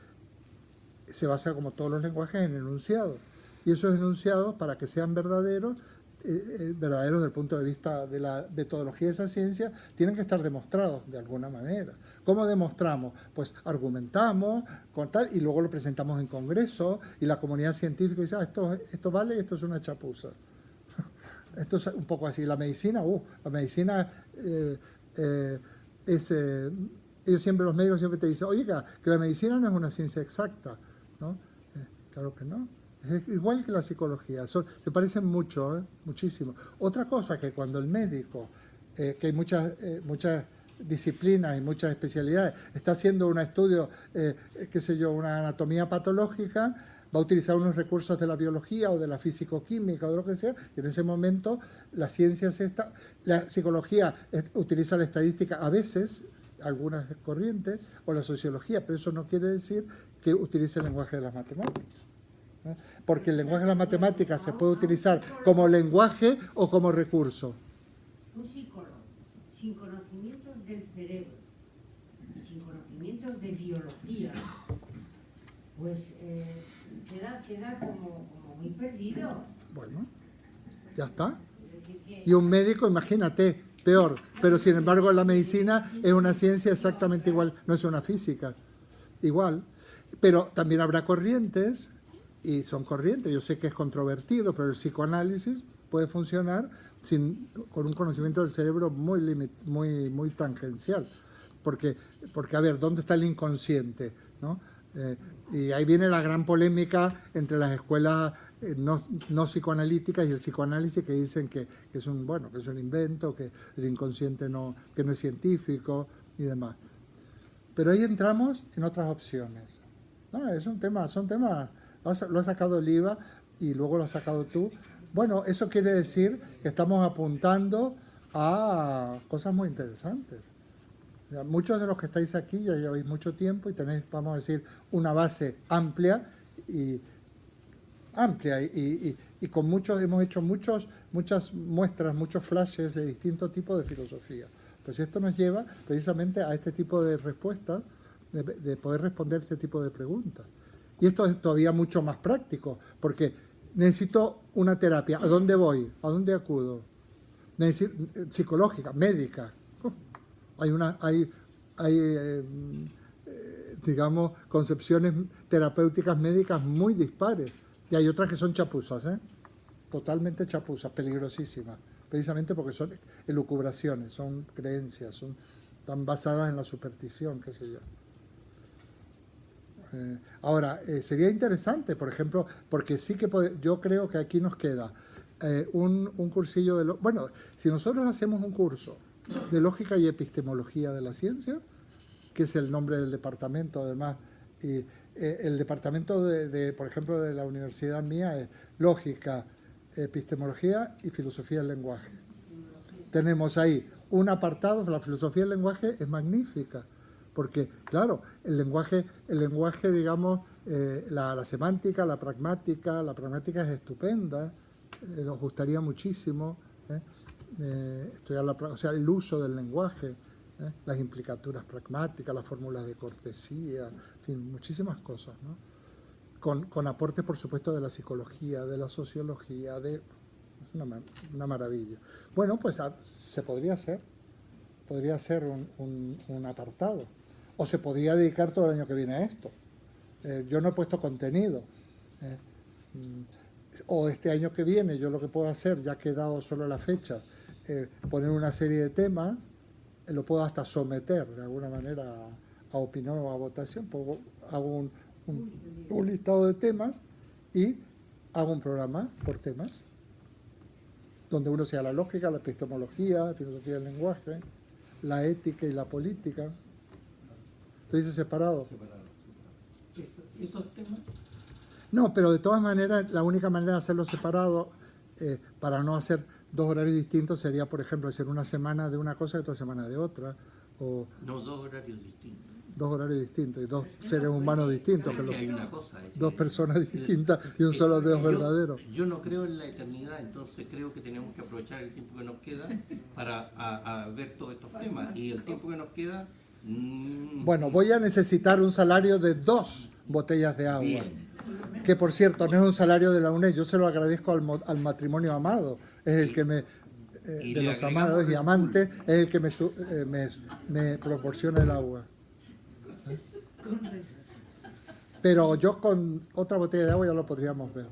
Speaker 1: se basa, como todos los lenguajes, en enunciados. Y esos enunciados, para que sean verdaderos desde el punto de vista de la metodología de esa ciencia, tienen que estar demostrados de alguna manera. ¿Cómo demostramos? Pues argumentamos con tal y luego lo presentamos en congreso y la comunidad científica dice, esto vale y esto es una chapuza. Esto es un poco así. La medicina, los médicos siempre te dicen, oiga, que la medicina no es una ciencia exacta, ¿no? Claro que no. Es igual que la psicología, se parecen mucho, muchísimo. Otra cosa que cuando el médico, que hay muchas disciplinas y muchas especialidades, está haciendo un estudio, una anatomía patológica, va a utilizar unos recursos de la biología o de la físico-química o de lo que sea, y en ese momento la psicología utiliza la estadística a veces, algunas corrientes, o la sociología, pero eso no quiere decir que utilice el lenguaje de las matemáticas. Porque el lenguaje de las matemáticas se puede utilizar como lenguaje o como recurso.
Speaker 6: Un psicólogo sin conocimientos del cerebro y sin conocimientos de biología, pues queda como muy perdido.
Speaker 1: Bueno, ya está. Y un médico, imagínate, peor. Pero sin embargo la medicina es una ciencia exactamente igual, no es una física. Igual. Pero también habrá corrientes, y son corrientes, yo sé que es controvertido, pero el psicoanálisis puede funcionar con un conocimiento del cerebro muy tangencial. Porque, a ver, ¿dónde está el inconsciente? ¿No? Y ahí viene la gran polémica entre las escuelas no psicoanalíticas y el psicoanálisis, que dicen que es un invento, que el inconsciente que no es científico y demás. Pero ahí entramos en otras opciones. No, son temas, lo ha sacado el IVA y luego lo has sacado tú. Bueno, eso quiere decir que estamos apuntando a cosas muy interesantes. Muchos de los que estáis aquí ya lleváis mucho tiempo y tenéis, vamos a decir, una base amplia y con hemos hecho muchas muestras, muchos flashes de distintos tipos de filosofía. Pues esto nos lleva precisamente a este tipo de respuestas, de poder responder este tipo de preguntas. Y esto es todavía mucho más práctico, porque necesito una terapia. ¿A dónde voy? ¿A dónde acudo? Psicológica, médica. Digamos, concepciones terapéuticas médicas muy dispares. Y hay otras que son chapuzas, totalmente chapuzas, peligrosísimas, precisamente porque son elucubraciones, son creencias, están basadas en la superstición, qué sé yo. Ahora, sería interesante, por ejemplo, porque sí que yo creo que aquí nos queda un cursillo de... Bueno, si nosotros hacemos un curso de lógica y epistemología de la ciencia, que es el nombre del departamento, además, y el departamento por ejemplo, de la universidad mía es lógica, epistemología y filosofía del lenguaje. Tenemos ahí un apartado, la filosofía del lenguaje es magnífica, porque, claro, el lenguaje digamos, la semántica, la pragmática es estupenda, nos gustaría muchísimo estudiar el uso del lenguaje, las implicaturas pragmáticas, las fórmulas de cortesía, en fin, muchísimas cosas, ¿no? Con aportes, por supuesto, de la psicología, de la sociología, es una maravilla. Bueno, pues se podría hacer un apartado, o se podría dedicar todo el año que viene a esto. Yo no he puesto contenido, o este año que viene yo lo que puedo hacer, ya que he dado solo la fecha, poner una serie de temas, lo puedo hasta someter de alguna manera a opinión o a votación, hago un listado de temas y hago un programa por temas, donde uno sea la lógica, la epistemología, la filosofía del lenguaje, la ética y la política. ¿Lo dice separado?
Speaker 2: ¿Esos temas?
Speaker 1: No, pero de todas maneras, la única manera de hacerlo separado, para no hacer dos horarios distintos, sería, por ejemplo, hacer una semana de una cosa y otra semana de otra. O
Speaker 2: no, dos horarios distintos.
Speaker 1: Dos horarios distintos y dos seres humanos distintos.
Speaker 2: Que hay una cosa,
Speaker 1: dos personas distintas y un solo Dios verdadero.
Speaker 2: Yo no creo en la eternidad, entonces creo que tenemos que aprovechar el tiempo que nos queda para a ver todos estos temas. Y el tiempo que nos queda...
Speaker 1: Bueno, voy a necesitar un salario de 2 botellas de agua.
Speaker 2: Bien.
Speaker 1: Que, por cierto, no es un salario de la UNED. Yo se lo agradezco al matrimonio amado. Es el que de los amados y amantes, es el que me proporciona el agua. Pero yo con otra botella de agua ya lo podríamos ver.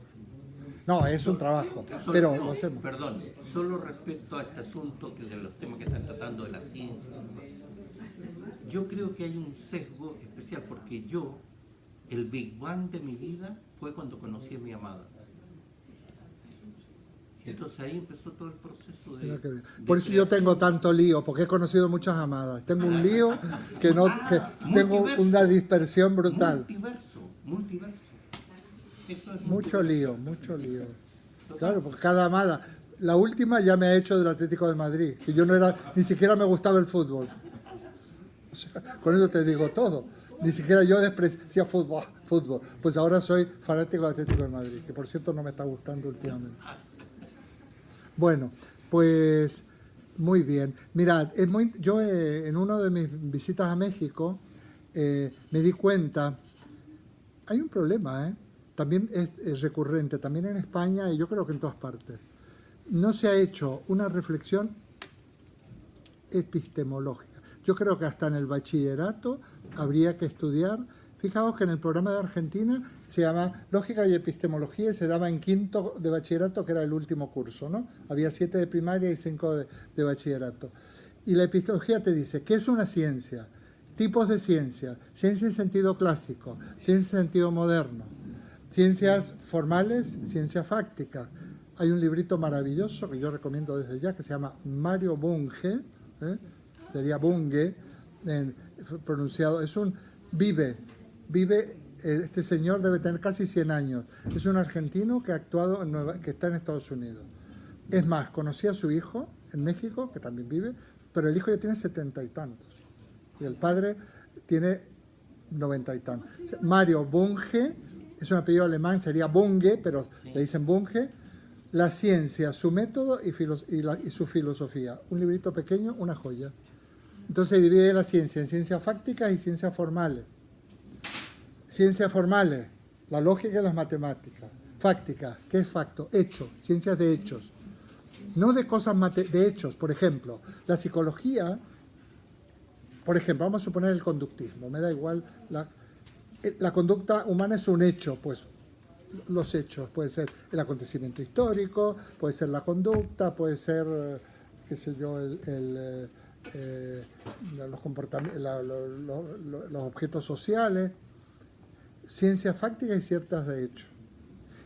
Speaker 1: No, es un trabajo, pero lo hacemos.
Speaker 2: Perdón, solo respecto a este asunto de los temas que están tratando de la ciencia, yo creo que hay un sesgo especial, porque el Big Bang de mi vida fue cuando conocí a mi amada. Entonces ahí empezó todo el proceso de...
Speaker 1: Por eso yo tengo tanto lío, porque he conocido muchas amadas. Tengo un lío que tengo una dispersión brutal.
Speaker 2: Multiverso. Eso es
Speaker 1: mucho lío. Claro, porque cada amada... La última ya me ha hecho del Atlético de Madrid, que yo ni siquiera me gustaba el fútbol. O sea, con eso te digo todo. Ni siquiera yo despreciaba fútbol. Pues ahora soy fanático del Atlético de Madrid, que por cierto no me está gustando últimamente. Bueno, pues muy bien. Mirad, yo en una de mis visitas a México me di cuenta, hay un problema, también es recurrente, también en España y yo creo que en todas partes. No se ha hecho una reflexión epistemológica. Yo creo que hasta en el bachillerato habría que estudiar. Fijaos que en el programa de Argentina se llama Lógica y Epistemología y se daba en quinto de bachillerato, que era el último curso, ¿no? Había 7 de primaria y 5 de bachillerato. Y la epistemología te dice, ¿qué es una ciencia? Tipos de ciencia. Ciencia en sentido clásico, ciencia en sentido moderno, ciencias formales, ciencia fáctica. Hay un librito maravilloso que yo recomiendo desde ya, que se llama Mario Bunge, sería Bunge, pronunciado, vive, este señor debe tener casi 100 años. Es un argentino que ha actuado que está en Estados Unidos. Es más, conocí a su hijo en México, que también vive, pero el hijo ya tiene 70 y tantos. Y el padre tiene 90 y tantos. Mario Bunge, es un apellido alemán, sería Bunge, pero le dicen Bunge. La ciencia, su método y su filosofía. Un librito pequeño, una joya. Entonces divide la ciencia en ciencias fácticas y ciencias formales. Ciencias formales, la lógica y las matemáticas. Fáctica, ¿qué es facto? Hecho, ciencias de hechos. No de cosas de hechos, por ejemplo, la psicología, por ejemplo, vamos a suponer el conductismo, me da igual, la conducta humana es un hecho, pues los hechos, puede ser el acontecimiento histórico, puede ser la conducta, puede ser, qué sé yo, los comportamientos, los objetos sociales, ciencias fácticas y ciertas de hecho.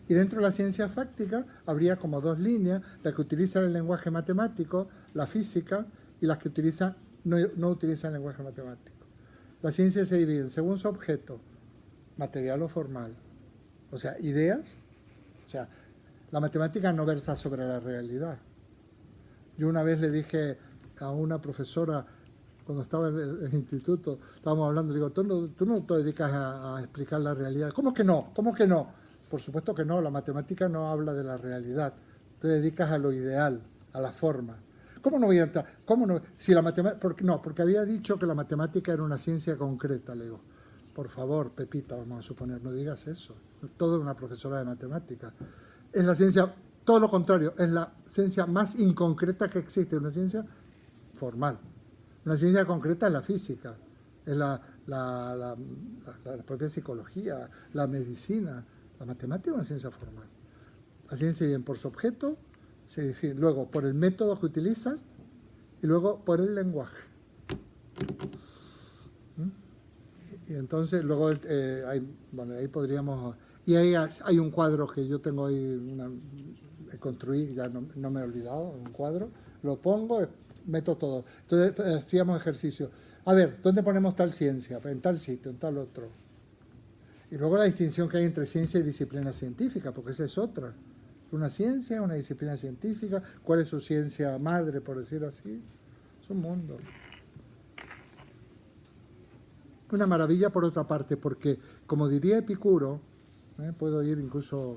Speaker 1: Y dentro de la ciencia fáctica habría como dos líneas, las que utilizan el lenguaje matemático, la física, y las que no utilizan el lenguaje matemático. La ciencia se divide según su objeto, material o formal. O sea, ideas, o sea, la matemática no versa sobre la realidad. Yo una vez le dije a una profesora, cuando estaba en el instituto, estábamos hablando, le digo, tú no te dedicas a explicar la realidad. ¿Cómo que no? ¿Cómo que no? Por supuesto que no, la matemática no habla de la realidad. Te dedicas a lo ideal, a la forma. ¿Cómo no voy a entrar? ¿Cómo no? Si la matemática, no, porque había dicho que la matemática era una ciencia concreta, le digo. Por favor, Pepita, vamos a suponer, no digas eso. Todo una profesora de matemáticas. Es la ciencia, todo lo contrario, es la ciencia más inconcreta que existe, una ciencia formal. Una ciencia concreta es la física, es la propia psicología, la medicina. La matemática es una ciencia formal. La ciencia se divide por su objeto, se define luego por el método que utilizan y luego por el lenguaje. Y entonces luego ahí podríamos... Y ahí hay un cuadro que yo tengo ahí, construí, ya no me he olvidado, un cuadro, lo pongo, meto todo. Entonces hacíamos ejercicio. A ver, ¿dónde ponemos tal ciencia? En tal sitio, en tal otro. Y luego la distinción que hay entre ciencia y disciplina científica, porque esa es otra. Una ciencia, una disciplina científica, ¿cuál es su ciencia madre, por decir así? Es un mundo. Una maravilla por otra parte, porque como diría Epicuro, puedo ir incluso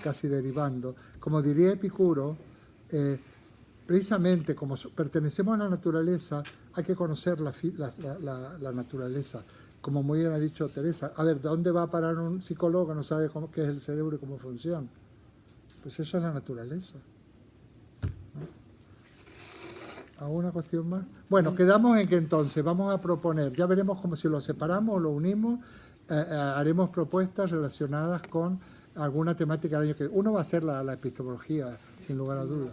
Speaker 1: casi derivando, como diría Epicuro, precisamente como pertenecemos a la naturaleza, hay que conocer la naturaleza. Como muy bien ha dicho Teresa, a ver, ¿dónde va a parar un psicólogo que no sabe qué es el cerebro y cómo funciona? Pues eso es la naturaleza. ¿Alguna cuestión más? Bueno, quedamos en que entonces vamos a proponer, ya veremos cómo si lo separamos o lo unimos, haremos propuestas relacionadas con alguna temática del año que uno va a ser la epistemología, sin lugar a dudas.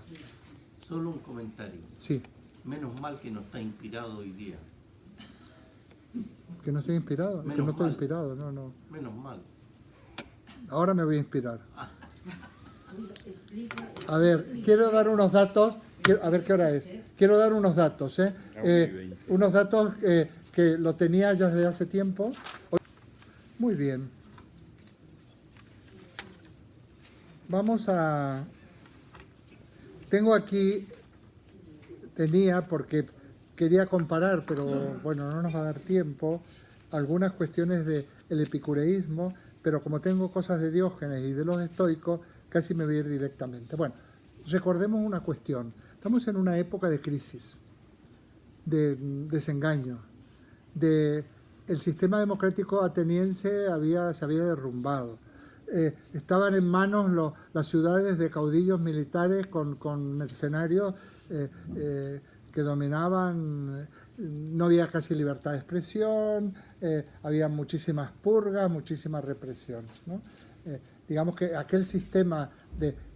Speaker 2: Solo un comentario.
Speaker 1: Sí.
Speaker 2: Menos mal que no está inspirado hoy día.
Speaker 1: ¿Que no estoy inspirado?
Speaker 2: Menos
Speaker 1: que no estoy
Speaker 2: mal.
Speaker 1: inspirado, no.
Speaker 2: Menos mal.
Speaker 1: Ahora me voy a inspirar. A ver, quiero dar unos datos, a ver qué hora es. Quiero dar unos datos, unos datos que lo tenía ya desde hace tiempo. Muy bien. Vamos a... Tengo aquí, porque quería comparar, pero bueno, no nos va a dar tiempo, algunas cuestiones del epicureísmo, pero como tengo cosas de Diógenes y de los estoicos, casi me voy a ir directamente. Bueno, recordemos una cuestión. Estamos en una época de crisis, de desengaño, el sistema democrático ateniense se había derrumbado. Estaban en manos las ciudades de caudillos militares con mercenarios que dominaban, no había casi libertad de expresión, había muchísimas purgas, muchísima represión, ¿no? Digamos que aquel sistema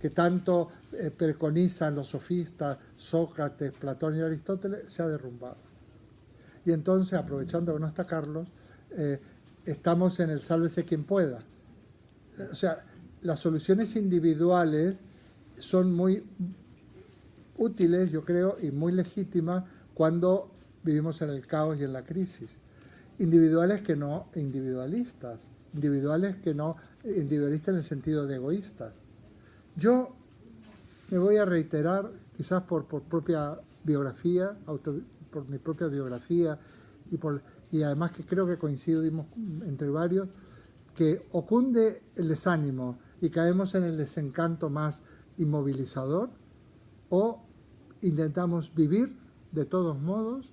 Speaker 1: que tanto preconizan los sofistas, Sócrates, Platón y Aristóteles, se ha derrumbado. Y entonces, aprovechando que no está Carlos, estamos en el sálvese quien pueda. O sea, las soluciones individuales son muy útiles, yo creo, y muy legítimas cuando vivimos en el caos y en la crisis. Individuales que no individualistas, individualistas en el sentido de egoístas. Yo me voy a reiterar, quizás por propia biografía, por mi propia biografía, y además que creo que coincidimos entre varios, que o cunde el desánimo y caemos en el desencanto más inmovilizador, o intentamos vivir de todos modos,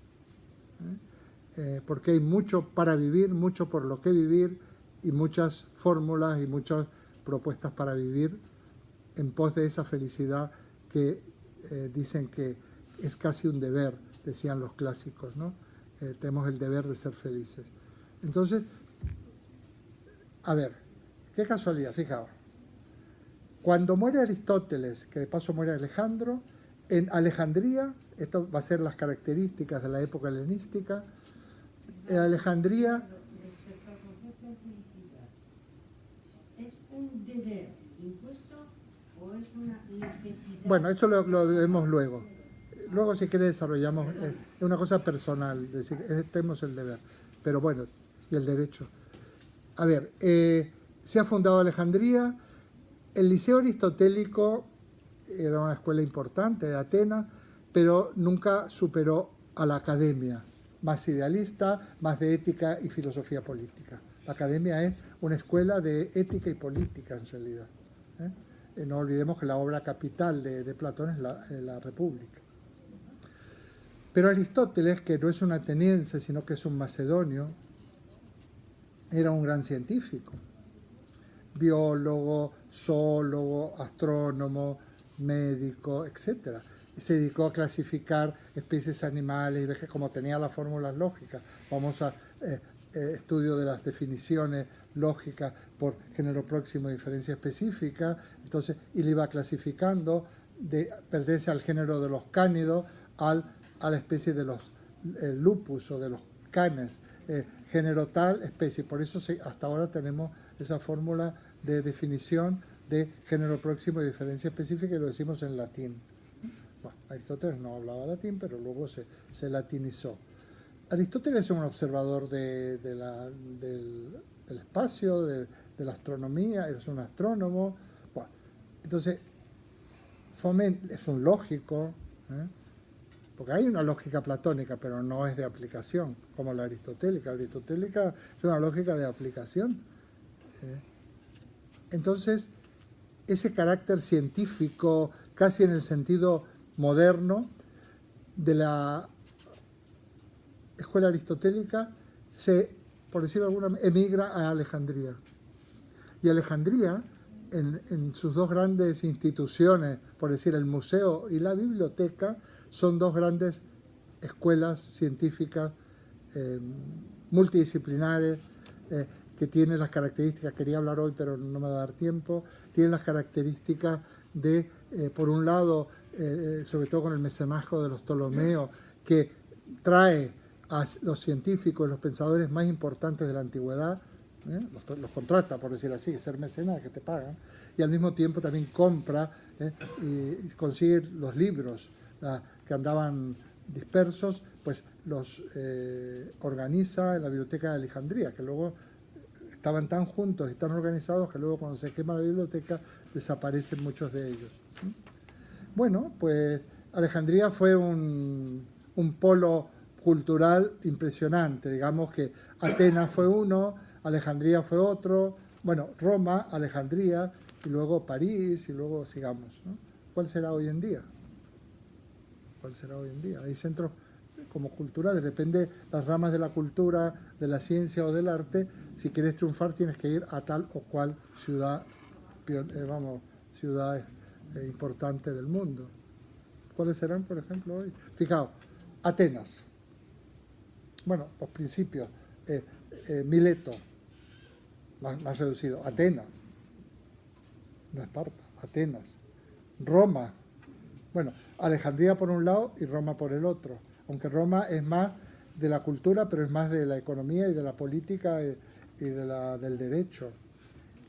Speaker 1: porque hay mucho para vivir, mucho por lo que vivir, y muchas fórmulas y muchos propuestas para vivir en pos de esa felicidad que dicen que es casi un deber, decían los clásicos, ¿no? Tenemos el deber de ser felices. Entonces, a ver, qué casualidad, fijaos. Cuando muere Aristóteles, que de paso muere Alejandro, en Alejandría, esto va a ser las características de la época helenística, en Alejandría...
Speaker 6: Respecto al concepto de felicidad, ¿es un deber impuesto o es una necesidad?
Speaker 1: Bueno, esto lo vemos luego. Luego, si quieres, desarrollamos. Es una cosa personal, es decir, tenemos el deber. Pero bueno, y el derecho. A ver, se ha fundado Alejandría. El Liceo Aristotélico era una escuela importante de Atenas, pero nunca superó a la academia, más idealista, más de ética y filosofía política. La academia es una escuela de ética y política, en realidad. No olvidemos que la obra capital de Platón es la República. Pero Aristóteles, que no es un ateniense, sino que es un macedonio, era un gran científico. Biólogo, zoólogo, astrónomo, médico, etc. Y se dedicó a clasificar especies animales, como tenía las fórmulas lógicas, famosa estudio de las definiciones lógicas por género próximo y diferencia específica. Entonces, y le iba clasificando, pertenece al género de los cánidos, a la especie de los lupus o de los canes, género tal, especie. Por eso hasta ahora tenemos esa fórmula de definición de género próximo y diferencia específica, y lo decimos en latín. Bueno, Aristóteles no hablaba latín, pero luego se latinizó. Aristóteles es un observador del espacio, de la astronomía, es un astrónomo. Bueno, entonces, es un lógico, porque hay una lógica platónica, pero no es de aplicación, como la aristotélica. La aristotélica es una lógica de aplicación. Entonces, ese carácter científico, casi en el sentido moderno, de la escuela aristotélica, por decirlo de alguna manera, emigra a Alejandría. Y Alejandría, en sus dos grandes instituciones, por decir el museo y la biblioteca, son dos grandes escuelas científicas multidisciplinares, que tienen las características, quería hablar hoy pero no me va a dar tiempo, tienen las características de, por un lado, sobre todo con el mecenazgo de los Ptolomeos, que trae a los científicos, los pensadores más importantes de la antigüedad, los contrata, por decir así, ser mecenas que te pagan, y al mismo tiempo también compra y consigue los libros que andaban dispersos, pues los organiza en la biblioteca de Alejandría, que luego estaban tan juntos y tan organizados que luego cuando se quema la biblioteca desaparecen muchos de ellos. Bueno, pues Alejandría fue un polo cultural impresionante. Digamos que Atenas fue uno, Alejandría fue otro, bueno, Roma, Alejandría, y luego París, y luego sigamos, ¿no? ¿Cuál será hoy en día? ¿Cuál será hoy en día? Hay centros como culturales, depende las ramas de la cultura, de la ciencia o del arte. Si quieres triunfar tienes que ir a tal o cual ciudad, ciudad importante del mundo. ¿Cuáles serán, por ejemplo, hoy? Fijaos, Atenas. Bueno, los principios. Mileto, más reducido. Atenas. No Esparta, Atenas. Roma. Bueno, Alejandría por un lado y Roma por el otro. Aunque Roma es más de la cultura, pero es más de la economía y de la política y del derecho.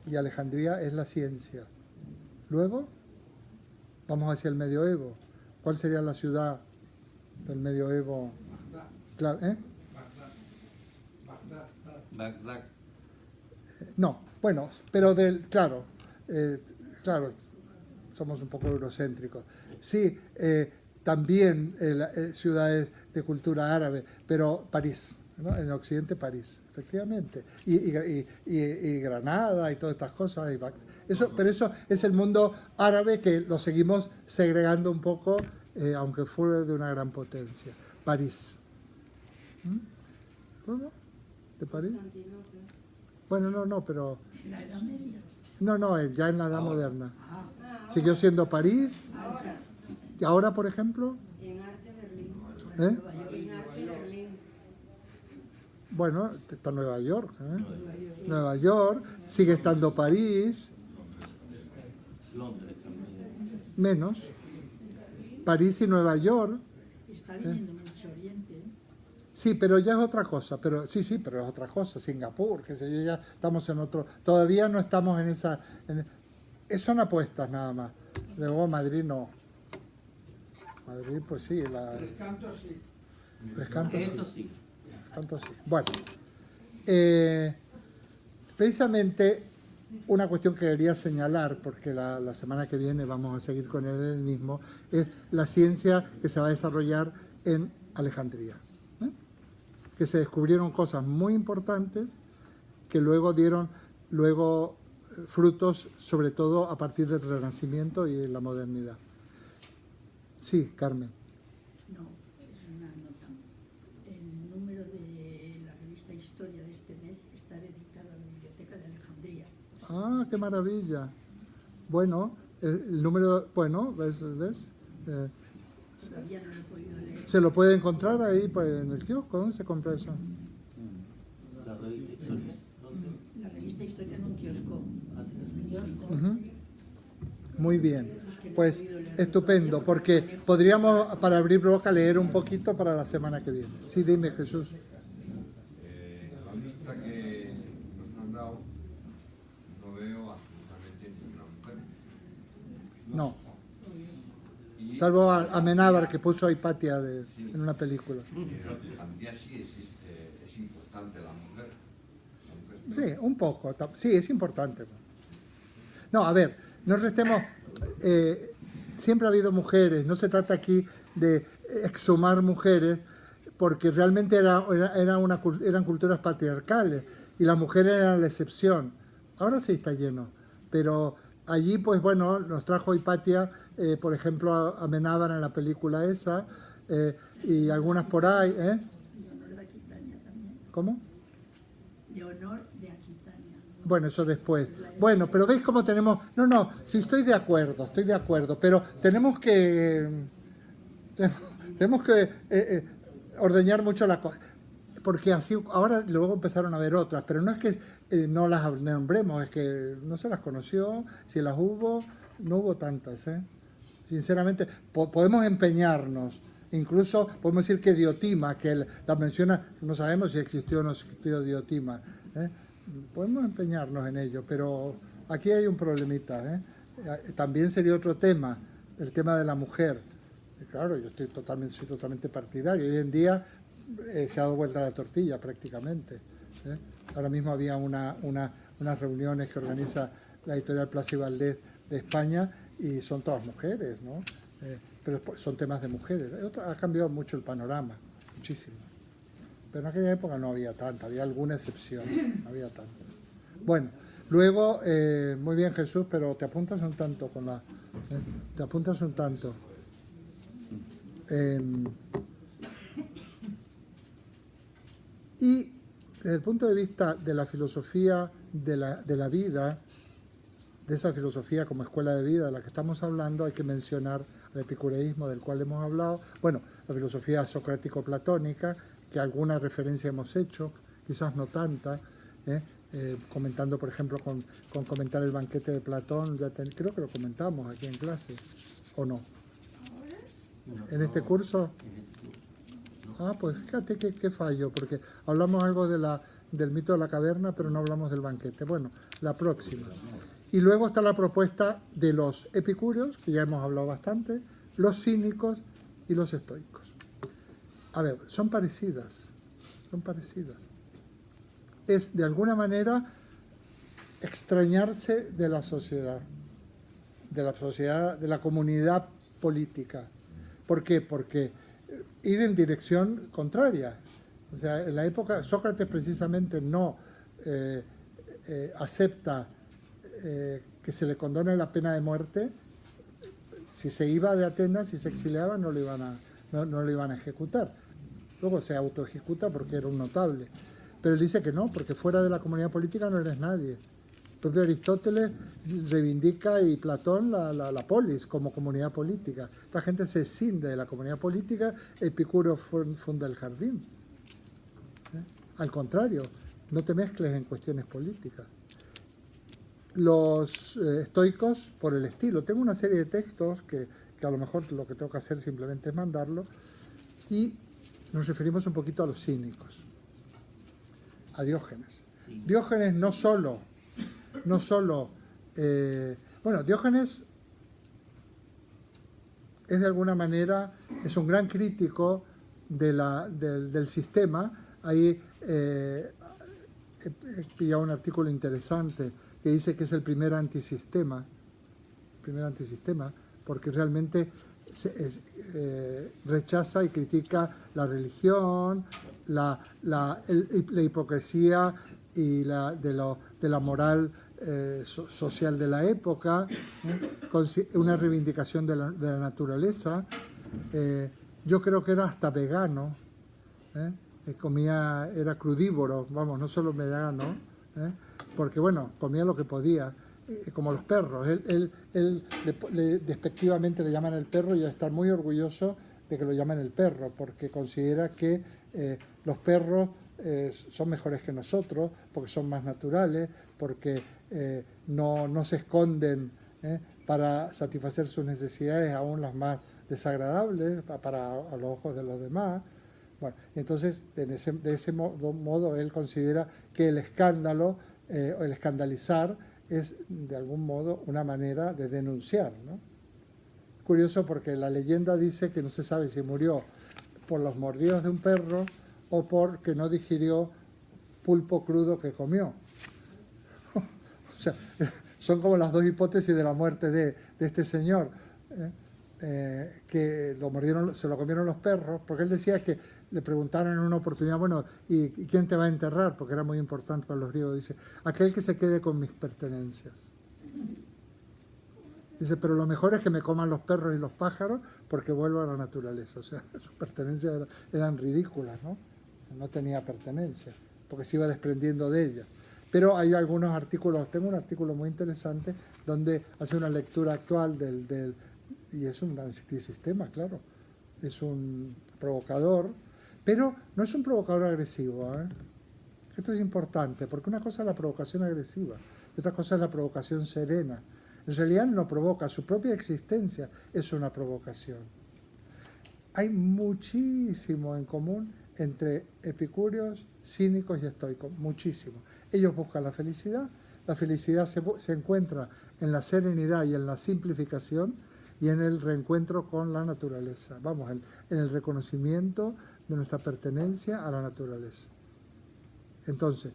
Speaker 1: Y Alejandría es la ciencia. Luego, vamos hacia el medioevo. ¿Cuál sería la ciudad del medioevo?
Speaker 2: Bagdad.
Speaker 1: No, bueno, pero claro, somos un poco eurocéntricos. Sí, también ciudades de cultura árabe, pero París, ¿no? En Occidente París, efectivamente, y Granada y todas estas cosas. Pero eso es el mundo árabe que lo seguimos segregando un poco, aunque fue de una gran potencia. París. ¿Cómo? ¿De París? Bueno, no, pero...
Speaker 3: La Edad Media.
Speaker 1: No, ya en la Edad Moderna.
Speaker 3: Ah,
Speaker 1: Siguió siendo París. ¿Y ahora, por ejemplo?
Speaker 7: En Arte Berlín.
Speaker 1: ¿Eh?
Speaker 7: En Arte Berlín.
Speaker 1: Bueno, está Nueva York. Nueva York, sigue estando París,
Speaker 2: Londres también.
Speaker 1: menos. París y Nueva York.
Speaker 3: está viniendo mucho Oriente.
Speaker 1: Sí, pero ya es otra cosa. Pero sí, pero es otra cosa. Singapur, qué sé yo, ya estamos en otro. Todavía no estamos en esa. Son apuestas nada más. Luego Madrid no. Madrid, pues sí.
Speaker 4: Tres Cantos sí.
Speaker 1: Tres Cantos
Speaker 2: Eso
Speaker 1: sí.
Speaker 2: sí.
Speaker 1: Cantos sí. Bueno, precisamente una cuestión que quería señalar, porque la semana que viene vamos a seguir con el helenismo, es la ciencia que se va a desarrollar en Alejandría. Que se descubrieron cosas muy importantes que luego dieron frutos, sobre todo a partir del Renacimiento y la modernidad. Sí, Carmen.
Speaker 3: No, es una nota. El número de la revista Historia de este mes está dedicado a la Biblioteca de Alejandría.
Speaker 1: Ah, qué maravilla. Bueno, el número, bueno, ¿ves?
Speaker 3: Todavía no lo he podido leer.
Speaker 1: Se lo puede encontrar ahí pues, en el kiosco. ¿Dónde se compra eso?
Speaker 2: La revista Historia. ¿Dónde?
Speaker 3: La revista Historia en un kiosco. Los kioscos.
Speaker 1: Ujú. Muy bien. Pues estupendo, porque podríamos, para abrir boca, leer un poquito para la semana que viene. Sí, dime, Jesús.
Speaker 8: La lista que nos han dado no veo absolutamente ninguna mujer.
Speaker 1: No.
Speaker 8: Y
Speaker 1: Salvo a Amenábar, que puso a Hipatia en una película.
Speaker 8: en Alejandría sí existe, es importante la mujer. La mujer
Speaker 1: Sí, un poco. Sí, es importante. No, a ver, no restemos. Siempre ha habido mujeres. No se trata aquí de exhumar mujeres, porque realmente eran culturas patriarcales y las mujeres eran la excepción. Ahora sí está lleno. Pero allí, pues bueno, nos trajo Hipatia, por ejemplo, a Amenábar en la película esa, y algunas por ahí.
Speaker 3: Leonor de Aquitania también.
Speaker 1: ¿Cómo?
Speaker 3: Leonor de Aquitania.
Speaker 1: Bueno, eso después. Bueno, pero ¿veis cómo tenemos...? No, sí estoy de acuerdo, pero tenemos que ordeñar mucho la cosa. Porque así, ahora luego empezaron a haber otras, pero no es que no las nombremos, es que no se las conoció, si las hubo, no hubo tantas, Sinceramente, podemos empeñarnos, incluso podemos decir que Diotima, que la menciona, no sabemos si existió o no existió Diotima, podemos empeñarnos en ello, pero aquí hay un problemita, También sería otro tema, el tema de la mujer. Y claro, yo soy totalmente partidario. Hoy en día se ha dado vuelta la tortilla prácticamente. Ahora mismo había unas reuniones que organiza la editorial Plaza y Valdés de España y son todas mujeres, ¿no? Pero son temas de mujeres. Ha cambiado mucho el panorama, muchísimo. Pero en aquella época no había tanta, había alguna excepción, no había tanta. Bueno, luego, muy bien Jesús, pero te apuntas un tanto te apuntas un tanto. Y desde el punto de vista de la filosofía de la vida, de esa filosofía como escuela de vida de la que estamos hablando, hay que mencionar el epicureísmo del cual hemos hablado, bueno, la filosofía socrático-platónica, que alguna referencia hemos hecho, quizás no tanta, comentando, por ejemplo, con comentar el banquete de Platón, creo que lo comentamos aquí en clase, ¿o no? ¿En este curso? Ah, pues fíjate qué fallo, porque hablamos algo del mito de la caverna, pero no hablamos del banquete. Bueno, la próxima. Y luego está la propuesta de los epicúreos, que ya hemos hablado bastante, los cínicos y los estoicos. A ver, son parecidas. Es, de alguna manera, extrañarse de la sociedad, de la comunidad política. ¿Por qué? Porque ir en dirección contraria. O sea, en la época, Sócrates precisamente no acepta que se le condone la pena de muerte. Si se iba de Atenas, si se exiliaba, no lo iban a ejecutar. Luego se autoejecuta porque era un notable. Pero él dice que no, porque fuera de la comunidad política no eres nadie. El propio Aristóteles reivindica y Platón la polis como comunidad política. Esta gente se escinde de la comunidad política, Epicuro funda el jardín. Al contrario, no te mezcles en cuestiones políticas. Los estoicos, por el estilo. Tengo una serie de textos que a lo mejor lo que tengo que hacer simplemente es mandarlo, y nos referimos un poquito a los cínicos, a Diógenes.
Speaker 2: Sí.
Speaker 1: Diógenes no solo bueno, Diógenes es de alguna manera, es un gran crítico del sistema. Ahí he pillado un artículo interesante que dice que es el primer antisistema, porque realmente rechaza y critica la religión, la hipocresía y de la moral social de la época, una reivindicación de la naturaleza. Yo creo que era hasta vegano, era crudívoro, vamos, no solo vegano, porque bueno, comía lo que podía, como los perros. Él despectivamente le llaman el perro, y a estar muy orgulloso de que lo llamen el perro, porque considera que los perros son mejores que nosotros, porque son más naturales, porque no se esconden para satisfacer sus necesidades, aún las más desagradables a los ojos de los demás. Bueno, entonces, de ese modo, él considera que el escándalo, o el escandalizar, es de algún modo una manera de denunciar, ¿no? Curioso, porque la leyenda dice que no se sabe si murió por los mordidos de un perro o porque no digirió pulpo crudo que comió. O sea, son como las dos hipótesis de la muerte de este señor, que se lo comieron los perros, porque él decía que le preguntaron en una oportunidad, bueno, ¿y quién te va a enterrar? Porque era muy importante para los griegos. Dice, aquel que se quede con mis pertenencias. Dice, pero lo mejor es que me coman los perros y los pájaros, porque vuelvo a la naturaleza. O sea, sus pertenencias eran ridículas, ¿no? No tenía pertenencia, porque se iba desprendiendo de ellas. Pero hay algunos artículos, tengo un artículo muy interesante donde hace una lectura actual y es un antisistema, claro. Es un provocador, pero no es un provocador agresivo, ¿eh? Esto es importante, porque una cosa es la provocación agresiva y otra cosa es la provocación serena. En realidad no provoca, su propia existencia es una provocación. Hay muchísimo en común entre epicúreos, cínicos y estoicos, muchísimo. Ellos buscan la felicidad se encuentra en la serenidad y en la simplificación y en el reencuentro con la naturaleza. Vamos, en el reconocimiento de nuestra pertenencia a la naturaleza. Entonces,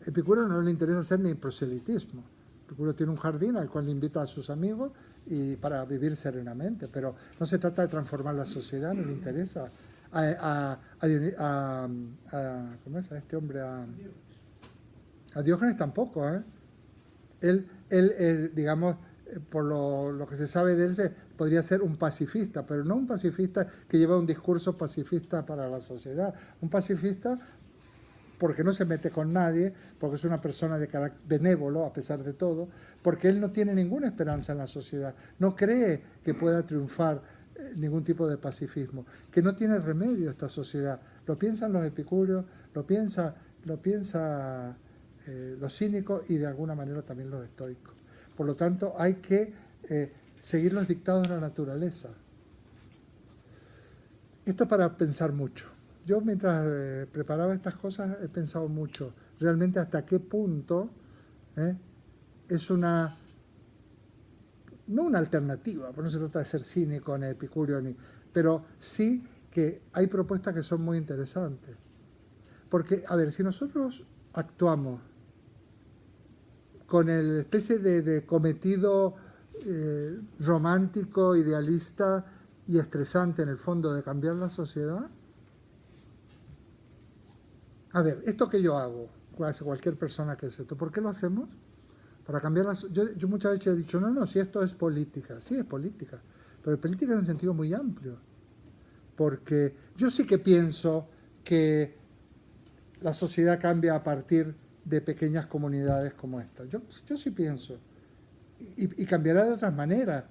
Speaker 1: Epicuro no le interesa hacer ni proselitismo. Epicuro tiene un jardín al cual invita a sus amigos y para vivir serenamente, pero no se trata de transformar la sociedad, no le interesa. ¿Cómo es? A este hombre, a Diógenes tampoco, ¿eh? Él digamos, por lo que se sabe de él, podría ser un pacifista, pero no un pacifista que lleva un discurso pacifista para la sociedad. Un pacifista porque no se mete con nadie, porque es una persona de carácter benévolo a pesar de todo, porque él no tiene ninguna esperanza en la sociedad, no cree que pueda triunfar ningún tipo de pacifismo, que no tiene remedio esta sociedad. Lo piensan los epicúreos, lo piensa los cínicos y de alguna manera también los estoicos. Por lo tanto, hay que seguir los dictados de la naturaleza. Esto para pensar mucho. Yo mientras preparaba estas cosas he pensado mucho, realmente hasta qué punto es no una alternativa, porque no se trata de ser cínico ni epicúreo, pero sí que hay propuestas que son muy interesantes. Porque, a ver, si nosotros actuamos con el especie de cometido romántico, idealista y estresante en el fondo de cambiar la sociedad, a ver, esto que yo hago, hace cualquier persona que hace esto, ¿por qué lo hacemos? Para cambiar la sociedad. Yo muchas veces he dicho, no, si esto es política. Sí, es política, pero es política en un sentido muy amplio. Porque yo sí que pienso que la sociedad cambia a partir de pequeñas comunidades como esta. Yo sí pienso. Y cambiará de otras maneras.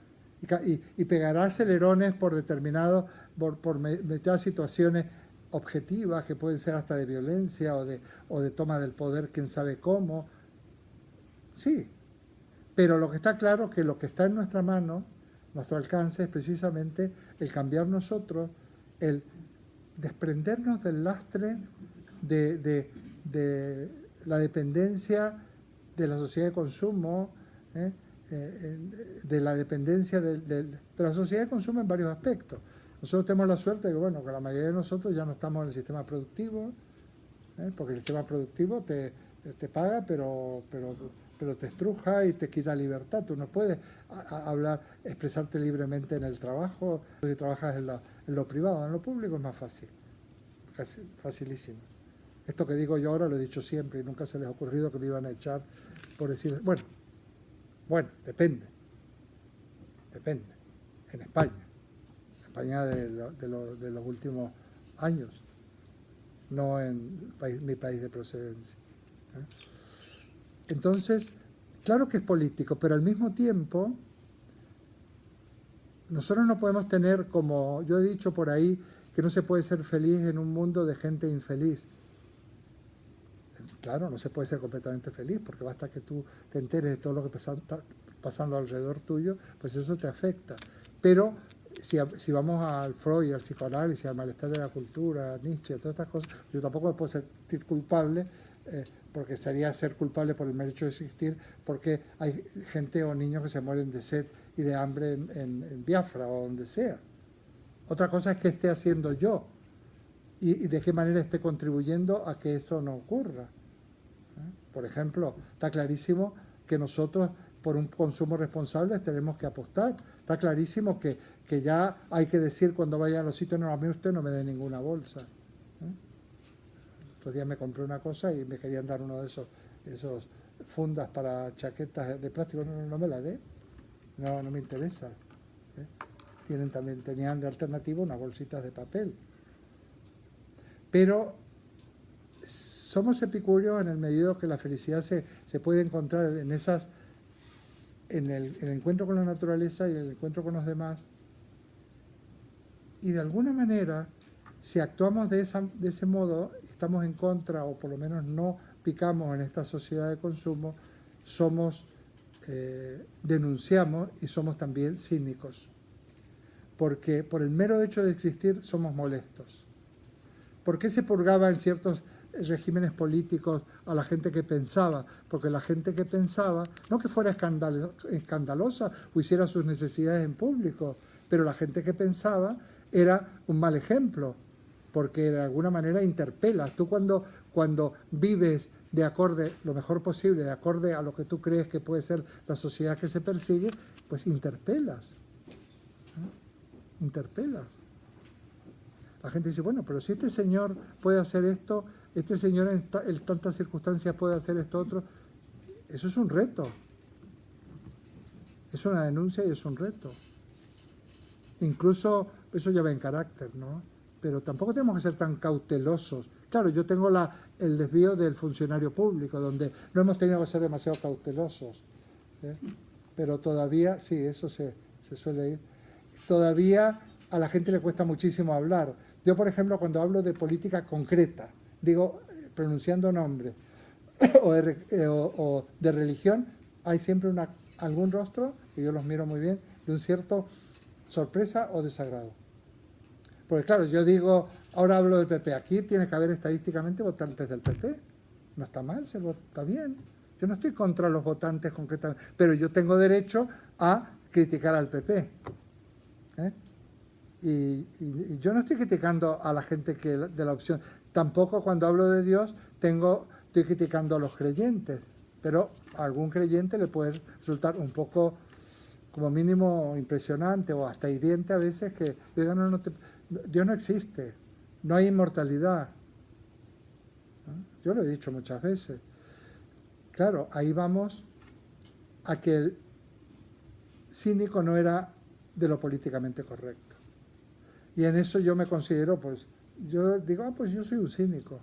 Speaker 1: Y pegará acelerones por determinadas situaciones objetivas que pueden ser hasta de violencia o de toma del poder, quién sabe cómo. Sí, pero lo que está claro es que lo que está en nuestra mano, nuestro alcance, es precisamente el cambiar nosotros, el desprendernos del lastre de la dependencia de la sociedad de consumo, de la dependencia de la sociedad de consumo en varios aspectos. Nosotros tenemos la suerte de que, bueno, que la mayoría de nosotros ya no estamos en el sistema productivo, porque el sistema productivo te paga, pero te estruja y te quita libertad. Tú no puedes expresarte libremente en el trabajo. Si trabajas en lo privado, en lo público es más fácil, facilísimo. Esto que digo yo ahora lo he dicho siempre y nunca se les ha ocurrido que me iban a echar por decir, bueno, depende. En España de los últimos años, no en mi país de procedencia. Entonces, claro que es político, pero al mismo tiempo, nosotros no podemos tener, como yo he dicho por ahí, que no se puede ser feliz en un mundo de gente infeliz. Claro, no se puede ser completamente feliz, porque basta que tú te enteres de todo lo que está pasando alrededor tuyo, pues eso te afecta. Pero si vamos al Freud, al psicoanálisis, al malestar de la cultura, a Nietzsche, todas estas cosas, yo tampoco me puedo sentir culpable, porque sería ser culpable por el mero hecho de existir, porque hay gente o niños que se mueren de sed y de hambre en Biafra o donde sea. Otra cosa es qué esté haciendo yo y de qué manera esté contribuyendo a que esto no ocurra. Por ejemplo, está clarísimo que nosotros por un consumo responsable tenemos que apostar. Está clarísimo que ya hay que decir cuando vaya a los sitios, no, a mí usted no me dé ninguna bolsa. Otros días me compré una cosa y me querían dar uno de esos fundas para chaquetas de plástico. No me la dé, no me interesa. Tenían de alternativa unas bolsitas de papel. Pero somos epicúreos en el medida que la felicidad se puede encontrar en el encuentro con la naturaleza y el encuentro con los demás. Y de alguna manera, si actuamos de ese modo, estamos en contra, o por lo menos no picamos en esta sociedad de consumo, denunciamos y somos también cínicos. Porque por el mero hecho de existir somos molestos. ¿Por qué se purgaba en ciertos regímenes políticos a la gente que pensaba? Porque la gente que pensaba, no que fuera escandalosa o hiciera sus necesidades en público, pero la gente que pensaba era un mal ejemplo, porque de alguna manera interpelas. Tú cuando vives de acorde, lo mejor posible, de acorde a lo que tú crees que puede ser la sociedad que se persigue, pues interpelas. Interpelas. La gente dice, bueno, pero si este señor puede hacer esto, este señor en tantas circunstancias puede hacer esto otro, eso es un reto. Es una denuncia y es un reto. Incluso, eso ya va en carácter, ¿no? Pero tampoco tenemos que ser tan cautelosos. Claro, yo tengo el desvío del funcionario público, donde no hemos tenido que ser demasiado cautelosos. Pero todavía, sí, eso se suele ir. Todavía a la gente le cuesta muchísimo hablar. Yo, por ejemplo, cuando hablo de política concreta, digo, pronunciando nombres, o de religión, hay siempre algún rostro, que yo los miro muy bien, de un cierto sorpresa o desagrado. Porque claro, yo digo, ahora hablo del PP, aquí tiene que haber estadísticamente votantes del PP. No está mal, está bien. Yo no estoy contra los votantes concretamente, pero yo tengo derecho a criticar al PP. Y yo no estoy criticando a la gente de la opción. Tampoco cuando hablo de Dios estoy criticando a los creyentes, pero a algún creyente le puede resultar un poco, como mínimo, impresionante o hasta hiriente a veces que digan, Dios no existe, no hay inmortalidad. Yo lo he dicho muchas veces. Claro, ahí vamos a que el cínico no era de lo políticamente correcto. Y en eso yo me considero, pues, yo digo, pues yo soy un cínico.